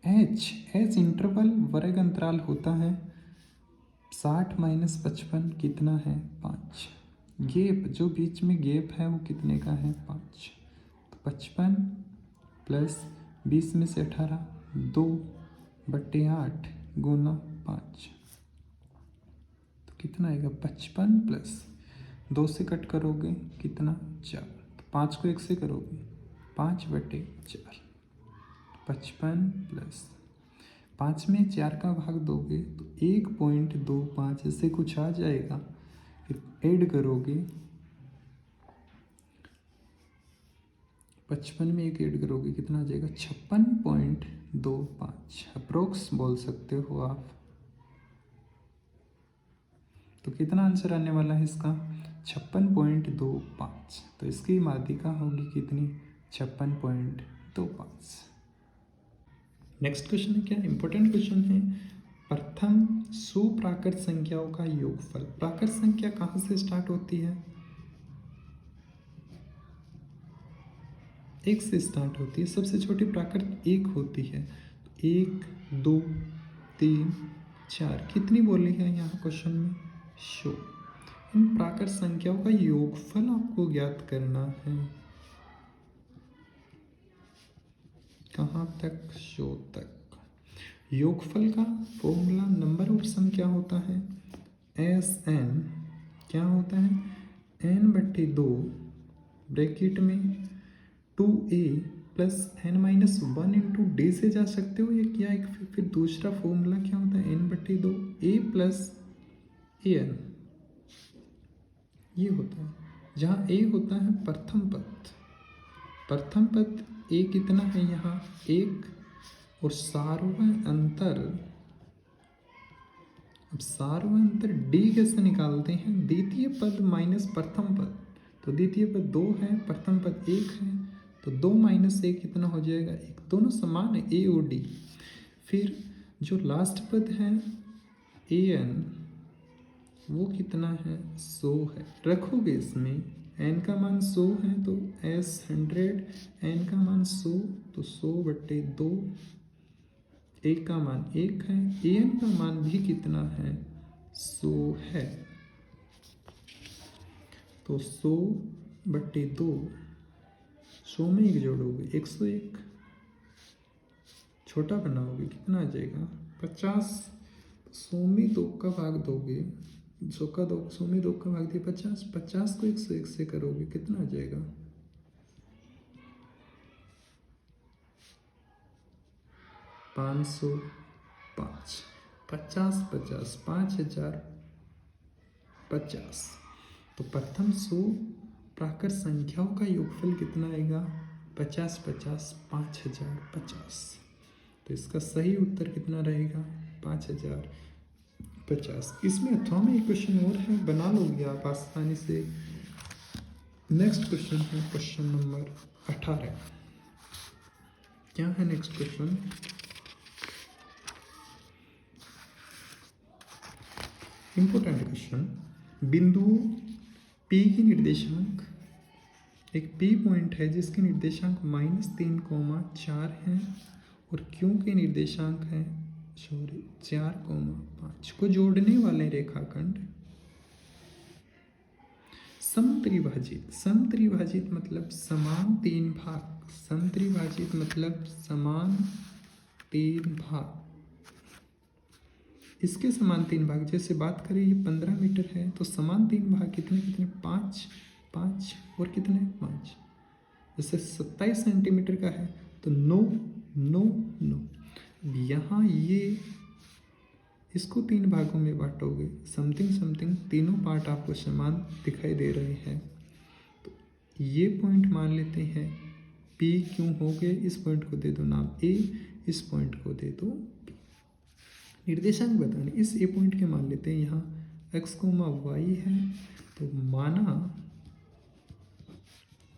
एच इंटरवल वर्ग अंतराल होता है 60 माइनस 55 कितना है? 5। गैप जो बीच में गैप है वो कितने का है? 5। तो 55 प्लस 20 में से 18, 2/8 गुना 5, तो कितना आएगा? 55 प्लस 2 से कट करोगे कितना? 4। तो 5 को 1 से करोगे 5/4, 55 प्लस 5 में 4 का भाग दोगे तो 1.25 ऐसे कुछ आ जाएगा। फिर ऐड करोगे 55 में 1 ऐड करोगे कितना आ जाएगा? 56.25 अप्रोक्स बोल सकते हो आप। तो कितना आंसर आने वाला है इसका? 56.25। तो इसकी माध्यिका होगी कितनी? 56.25। नेक्स्ट क्वेश्चन है क्या? इंपॉर्टेंट क्वेश्चन है। प्रथम सुप्राकृत संख्याओं का योगफल। प्राकृत संख्या कहाँ से स्टार्ट होती है? 1 से स्टार्ट होती है। सबसे छोटी प्राकृत 1 होती है। 1, 2, 3, 4 कितनी बोली है यहाँ क्वेश्चन में? शो। इन प्राकृत संख्याओं का योगफल आपको ज्ञात करना है। कहाँ तक? शो तक। योगफल का फॉर्मूला नंबर ऑफ सम क्या होता है? एस एन क्या होता है? n/2 ब्रैकेट में 2a plus n-1 into D से जा सकते हो। ये क्या एक फिर दूसरा फॉर्मूला क्या होता है? n/2 a प्लस an, ये होता है जहाँ a होता है प्रथम पद। प्रथम पद a कितना है यहाँ? 1 और सार्वभौम अंतर। अब सार्वभौम अंतर d कैसे निकालते हैं? द्वितीय पद माइनस प्रथम पद। तो द्वितीय पद 2 है, प्रथम पद 1 है, तो 2 माइनस 1 कितना हो जाएगा? 1। दोनों समान है a और d। फिर जो लास्ट पद है an वो कितना है? 100 है। रखोगे इसमें n का मान 100 है तो s 100, n का मान 100 तो 100/2, a का मान 1 है, an का मान भी कितना है? 100 है। तो 100/2, 100 में 1 जोड़ोगे 101, छोटा बनाओगे कितना आ जाएगा? 50। 100 में 2 का भाग दोगे, 100 में 2 का भाग दिया 50, 50 को 101 से करोगे कितना आ जाएगा? 505। 50 50 5050। तो प्रथम 100 प्राकृत संख्याओं का योगफल कितना आएगा? 50 50 5050। तो इसका सही उत्तर कितना रहेगा? 5050। इसमें अथवा में एक क्वेश्चन और है, बना लोगे आप आसानी से। नेक्स्ट क्वेश्चन है क्वेश्चन नंबर 18। क्या है नेक्स्ट क्वेश्चन? Important question. बिंदु P की निर्देशांक, एक P पॉइंट है जिसके निर्देशांक -3,4 हैं और Q के निर्देशांक है 4,5 को जोड़ने वाले रेखाखंड समत्रिभाजित। समत्रिभाजित मतलब समान 3 भाग। समत्रिभाजित मतलब समान 3 भाग इसके समान 3 भाग, जैसे बात करें ये 15 मीटर है तो समान 3 भाग कितने कितने, 5 5 और कितने 5। जैसे 27 सेंटीमीटर का है तो 9 9 9। यहाँ ये इसको 3 भागों में बांटोगे, समथिंग समथिंग तीनों पार्ट आपको समान दिखाई दे रहे हैं। तो ये पॉइंट मान लेते हैं P क्यों हो गए, इस पॉइंट को दे दो नाम A, इस पॉइंट को दे दो P। निर्देशांक बताने, इस A पॉइंट के मान लेते हैं यहाँ x, y है, तो माना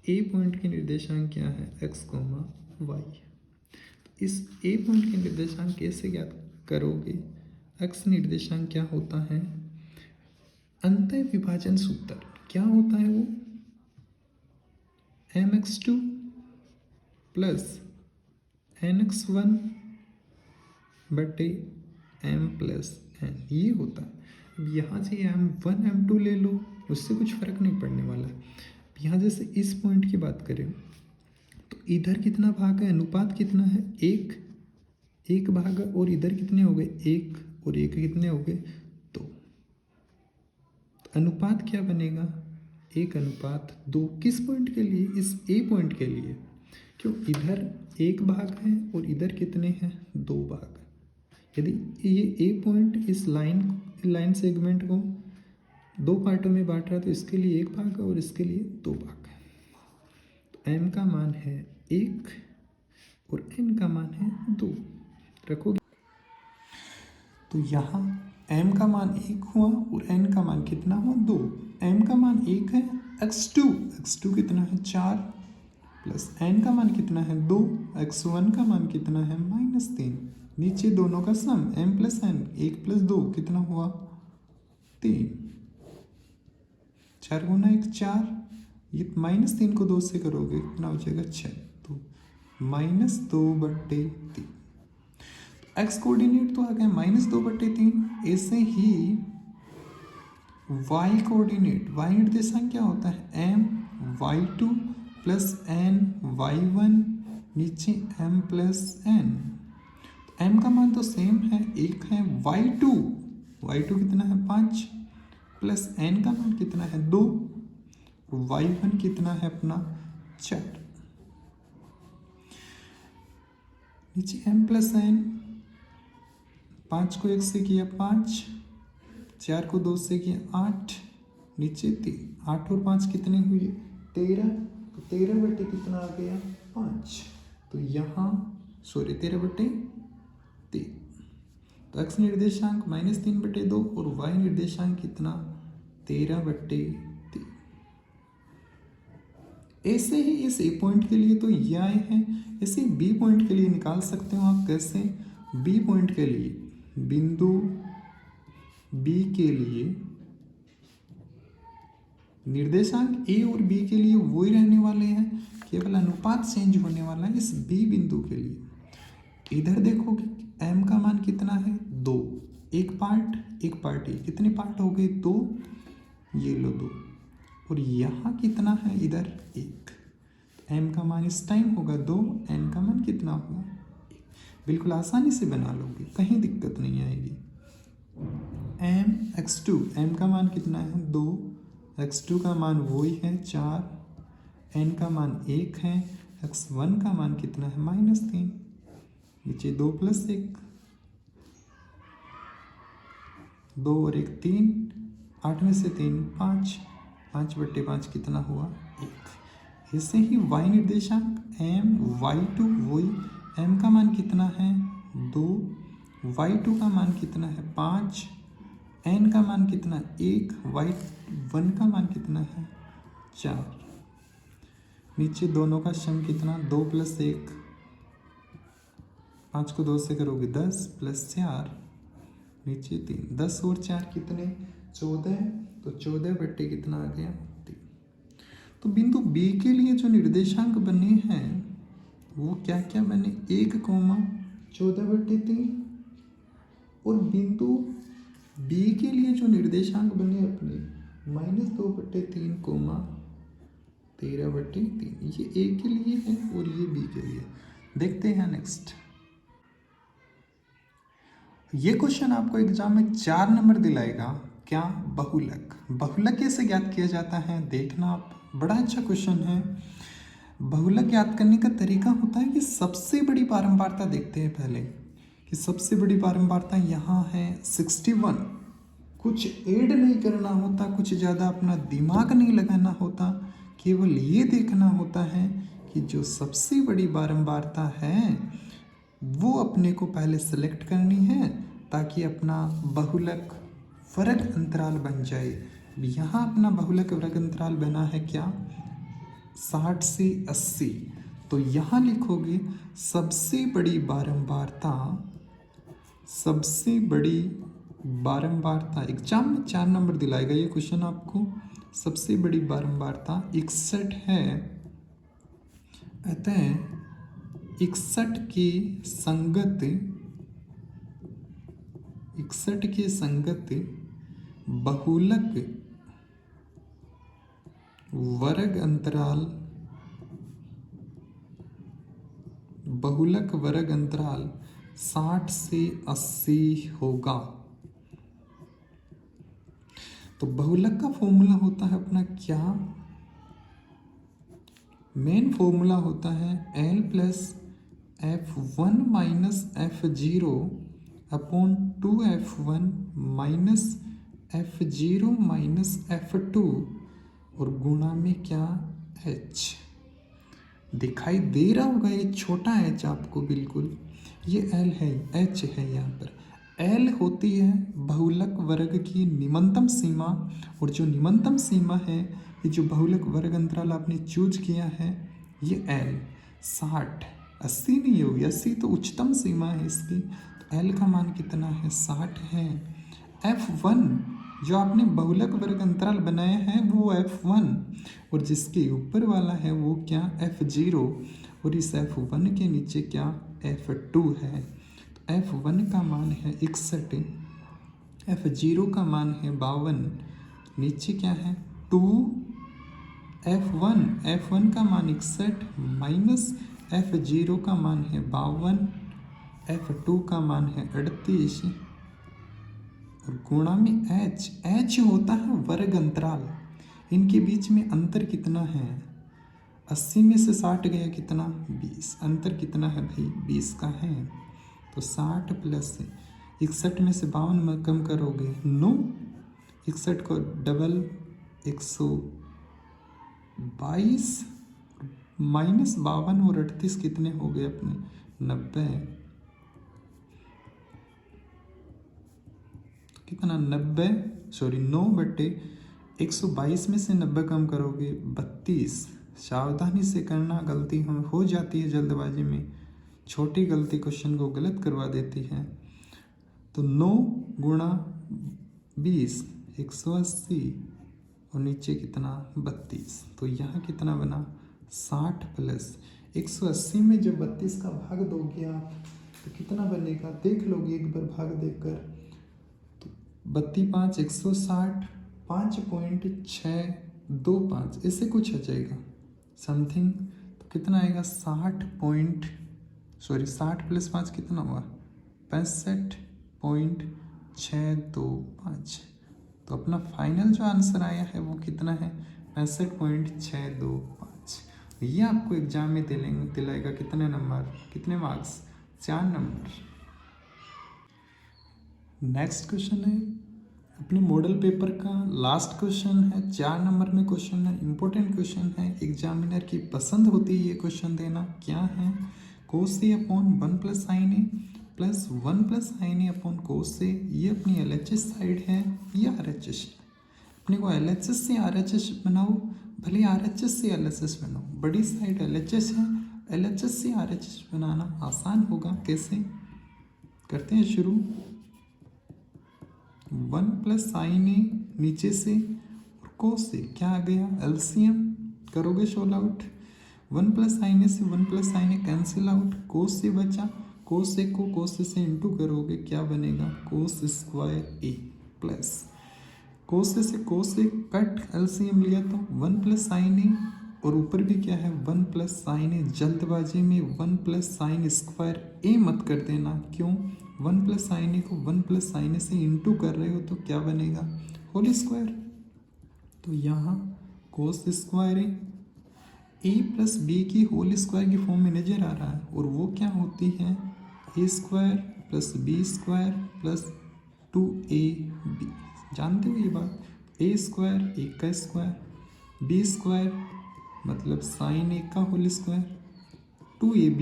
A पॉइंट के निर्देशांक क्या है x, y। इस A पॉइंट के निर्देशांक कैसे ज्ञात करोगे, x निर्देशांक क्या होता है, अंतः विभाजन सूत्र क्या होता है वो, mx2 प्लस nx1 बटे m प्लस n, ये होता है। अब यहाँ से m1 m2 ले लो, उससे कुछ फर्क नहीं पड़ने वाला है। यहाँ जैसे इस पॉइंट की बात करें तो इधर कितना भाग है, अनुपात कितना है, एक भाग, और इधर कितने हो गए, 1 और 1 कितने हो गए, 2। तो अनुपात क्या बनेगा, 1:2। किस पॉइंट के लिए, इस A पॉइंट के लिए, क्यों इधर 1 भाग है और इधर कितने हैं, 2 भाग। यदि ये A पॉइंट इस लाइन सेगमेंट को 2 पार्टों में बांट रहा है तो इसके लिए 1 भाग है और इसके लिए 2 भाग है। तो m का मान है 1 और n का मान है 2, रखोगे तो यहाँ m का मान 1 हुआ और n का मान कितना हुआ, 2। m का मान 1 है, x2 कितना है 4, प्लस n का मान कितना है 2, x1 का मान कितना है -3। नीचे दोनों का सम m प्लस n, 1 प्लस 2 कितना हुआ 3, 4 गुना 1 4, ये -3 को 2 से करोगे कितना हो जाएगा 6, तो -2/3। एक्स कोऑर्डिनेट तो आ गया -2/3। ऐसे ही y कोऑर्डिनेट, y निर्देशांक क्या होता है, m y2 plus n y1, नीचे m प्लस n। m का मान तो सेम है, 1 है, y2 कितना है 5, प्लस n का मान कितना है 2, y1 कितना है अपना 4, नीचे m प्लस n, 5 को 1 से किया 5, 4 को 2 से किया 8, नीचे 3, 8 और 5 कितने हुए 13, तो 13 बटे कितना आ गया 5, तो यहाँ 13/3। तो x निर्देशांक -3/2 और y निर्देशांक कितना 13/3। ऐसे ही इस A पॉइंट के लिए तो ये आए हैं, ऐसे B पॉइंट के लिए निकाल सकते हो आप। कैसे, B पॉइंट के लिए, बिंदु B के लिए निर्देशांक A और B के लिए वो ही रहने वाले हैं, केवल अनुपात चेंज होने वाला है इस B बिंदु के लिए। इधर देखोगे m का मान कितना है 2, एक पार्ट ये कितने पार्ट हो गए 2, ये लो 2, और यहाँ कितना है इधर 1, तो m का मान इस टाइम होगा 2, n का मान कितना होगा 1। बिल्कुल आसानी से बना लोगे, कहीं दिक्कत नहीं आएगी। m का मान कितना है 2, x2 का मान वही है 4, n का मान 1 है, x1 का मान कितना है -3, नीचे 2 + 1, 2 और 1 3, 8 में से 3 5, 5/5 कितना हुआ 1। ऐसे ही y निर्देशांक m y2 वही, m का मान कितना है 2, y2 का मान कितना है 5, n का मान कितना 1, y1 का मान कितना है 4, नीचे दोनों का सम कितना 2 + 1, 5 को 2 से करोगे 10 + 4, नीचे 3, 10 और 4 कितने 14, तो 14 बटे कितना आ गया 3। तो बिंदु B के लिए जो निर्देशांक बने हैं वो क्या क्या बने, 1,14/3, और बिंदु B के लिए जो निर्देशांक बने अपने -2/3, 13/3। ये A के लिए है और ये B के लिए। देखते हैं नेक्स्ट। ये क्वेश्चन आपको एग्जाम में 4 नंबर दिलाएगा। क्या? बहुलक। बहुलक कैसे ज्ञात किया जाता है देखना आप, बड़ा अच्छा क्वेश्चन है। बहुलक ज्ञात करने का तरीका होता है कि सबसे बड़ी बारंबारता देखते हैं पहले, कि सबसे बड़ी बारंबारता यहाँ है 61। कुछ ऐड नहीं करना होता, कुछ ज़्यादा अपना दिमाग नहीं लगाना होता, केवल ये देखना होता है कि जो सबसे बड़ी बारंबारता है वो अपने को पहले सेलेक्ट करनी है ताकि अपना बहुलक वर्ग अंतराल बन जाए। यहाँ अपना बहुलक वर्ग अंतराल बना है क्या? 60 से 80। तो यहाँ लिखोगे सबसे बड़ी बारंबारता, सबसे बड़ी बारंबारता एग्जाम में 4 नंबर दिलाएगा ये क्वेश्चन आपको। सबसे बड़ी बारंबारता 61 है, अतः 61 के संगत, 61 के संगत बहुलक वर्ग अंतराल, बहुलक वर्ग अंतराल 60 से 80 होगा। तो बहुलक का फॉर्मूला होता है अपना क्या? मेन फॉर्मूला होता है L plus F1 minus F0 upon 2F1 minus F0 minus F2 और गुणा में क्या? H। दिखाई दे रहा होगा ये छोटा h आपको, बिल्कुल ये L है, H है यहाँ पर। L होती है बहुलक वर्ग की निम्नतम सीमा, और जो निम्नतम सीमा है, ये जो बहुलक वर्ग अंतराल आपने चूज किया है ये L 60, 80 नहीं होगी, 80 तो उच्चतम सीमा है इसकी। तो L का मान कितना है? 60 है। F1 जो आपने बहुलक वर्ग अंतराल बनाया है वो F1, और जिसके ऊपर वाला है वो क्या? F0, और इस F1 के नीचे क्या? F2 है। तो F1 का मान है 61, F0 का मान है 52, नीचे क्या है? 2 F1, F1 का मान 61 माइनस F0 का मान है 52, F2 का मान है 38 और गुणा में H। H होता है वर्ग अंतराल, इनके बीच में अंतर कितना है? 80 में से 60 गया कितना? 20। अंतर कितना है भाई? 20 का है। तो 60 प्लस 61 में से 52 कम करोगे 9, 61 को डबल 122 माइनस 52 और 38 कितने हो गए अपने? 90। तो कितना? 90 सॉरी 9/122 में से 90 कम करोगे 32। सावधानी से करना, गलती हम हो जाती है जल्दबाजी में, छोटी गलती क्वेश्चन को गलत करवा देती है। तो 9 गुणा 20 180 और नीचे कितना? 32। तो यहाँ कितना बना? 60 प्लस 180 में जब 32 का भाग दोगे आप तो कितना बनेगा? देख लोगे एक बार भाग देकर। तो 32 5 160 5.625 ऐसे कुछ आ जाएगा समथिंग। तो कितना आएगा? 60 प्लस 5 कितना हुआ? 65.625। तो अपना फाइनल जो आंसर आया है वो कितना है? 65.625। ये आपको एग्जाम में दिलाएगा कितने नंबर, कितने मार्क्स? 4 नंबर। नेक्स्ट क्वेश्चन है अपने मॉडल पेपर का लास्ट क्वेश्चन है, 4 नंबर में क्वेश्चन है, इंपॉर्टेंट क्वेश्चन है, एग्जामिनर की पसंद होती है ये क्वेश्चन देना। क्या है? cos a upon 1 plus sine A plus 1 plus sine A upon cos a। ये अपनी LHS साइड है, ये RHS है। अपने को LHS से RHS बनाओ, भले RHS से LHS बनाओ, बड़ी साइड LHS है, LHS से RHS बनाना आसान होगा। कैसे करते हैं शुरू? 1 प्लस साइन ए नीचे से और cos से क्या आ गया? LCM करोगे सोल्व आउट। 1 प्लस साइन ए से 1 प्लस साइन ए कैंसिल आउट, cos से बचा, cos ए को cos से इंटू करोगे क्या बनेगा? cos square A plus cos से cos से कट LCM लिया तो 1 प्लस साइन ए और ऊपर भी क्या है 1 प्लस साइन ए। जल्दबाजी में 1 प्लस साइन स्क्वायर ए मत कर देना। क्यों? 1 प्लस साइन ए को 1 प्लस साइन ए से इंटू कर रहे हो तो क्या बनेगा? Whole square. तो यहाँ cos square A plus B की होल स्क्वायर की फॉर्म में नजर आ रहा है, और वो क्या होती है? A square plus B square plus 2ab। जानते हो ये बात? ए स्क्वायर एक का स्क्वायर, बी स्क्वायर मतलब साइन ए का whole square, 2ab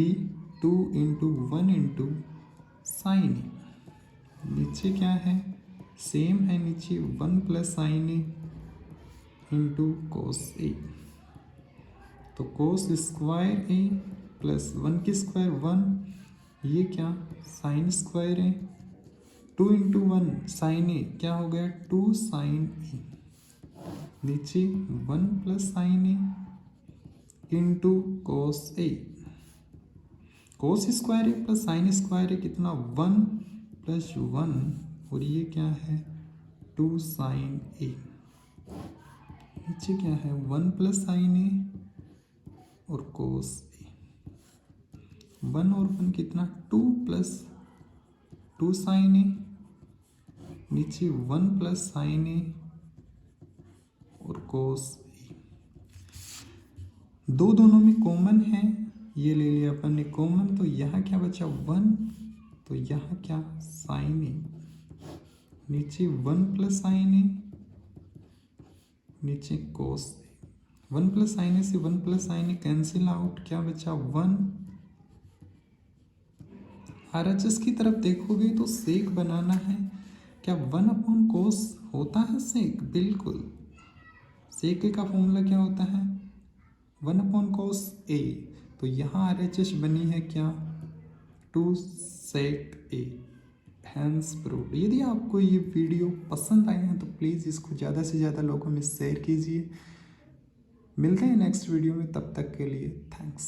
2 into 1 into sine A. नीचे क्या है? सेम है नीचे 1 plus sine A into cos A. तो कोस स्क्वायर ए प्लस 1 की स्क्वायर 1, ये क्या? साइन स्क्वायर है। 2 इंटू 1 साइन ए क्या हो गया? 2 साइन ए। नीचे 1 plus sine A into cos A. Cos square A plus sine square है कितना? 1 प्लस 1, और ये क्या है? 2 साइन ए। नीचे क्या है? 1 प्लस साइन ए और कोस ए। 1 और 1 कितना? 2 प्लस 2 साइन ए। नीचे 1 प्लस साइन ए और कोस ए। दोनों में कॉमन है, ये ले लिया अपन ने कॉमन, तो यहाँ क्या बचा? 1, तो यहाँ क्या? Sign A. नीचे 1 प्लस साइन ए, नीचे कोस ए। 1 प्लस साइन ए से 1 प्लस साइन ए कैंसिल आउट, क्या बचा? 1। आरएचएस की तरफ देखोगे तो सेक बनाना है। क्या 1 अपॉन कोस होता है सेक? बिल्कुल। सेक ए का फॉर्मूला क्या होता है? 1 अपॉन कोस ए। तो यहाँ आरएचएस बनी है क्या? 2 सेक ए। Hence proved. यदि आपको ये वीडियो पसंद आए हैं तो प्लीज़ इसको ज़्यादा से ज़्यादा लोगों में शेयर कीजिए। मिलते हैं नेक्स्ट वीडियो में, तब तक के लिए थैंक्स।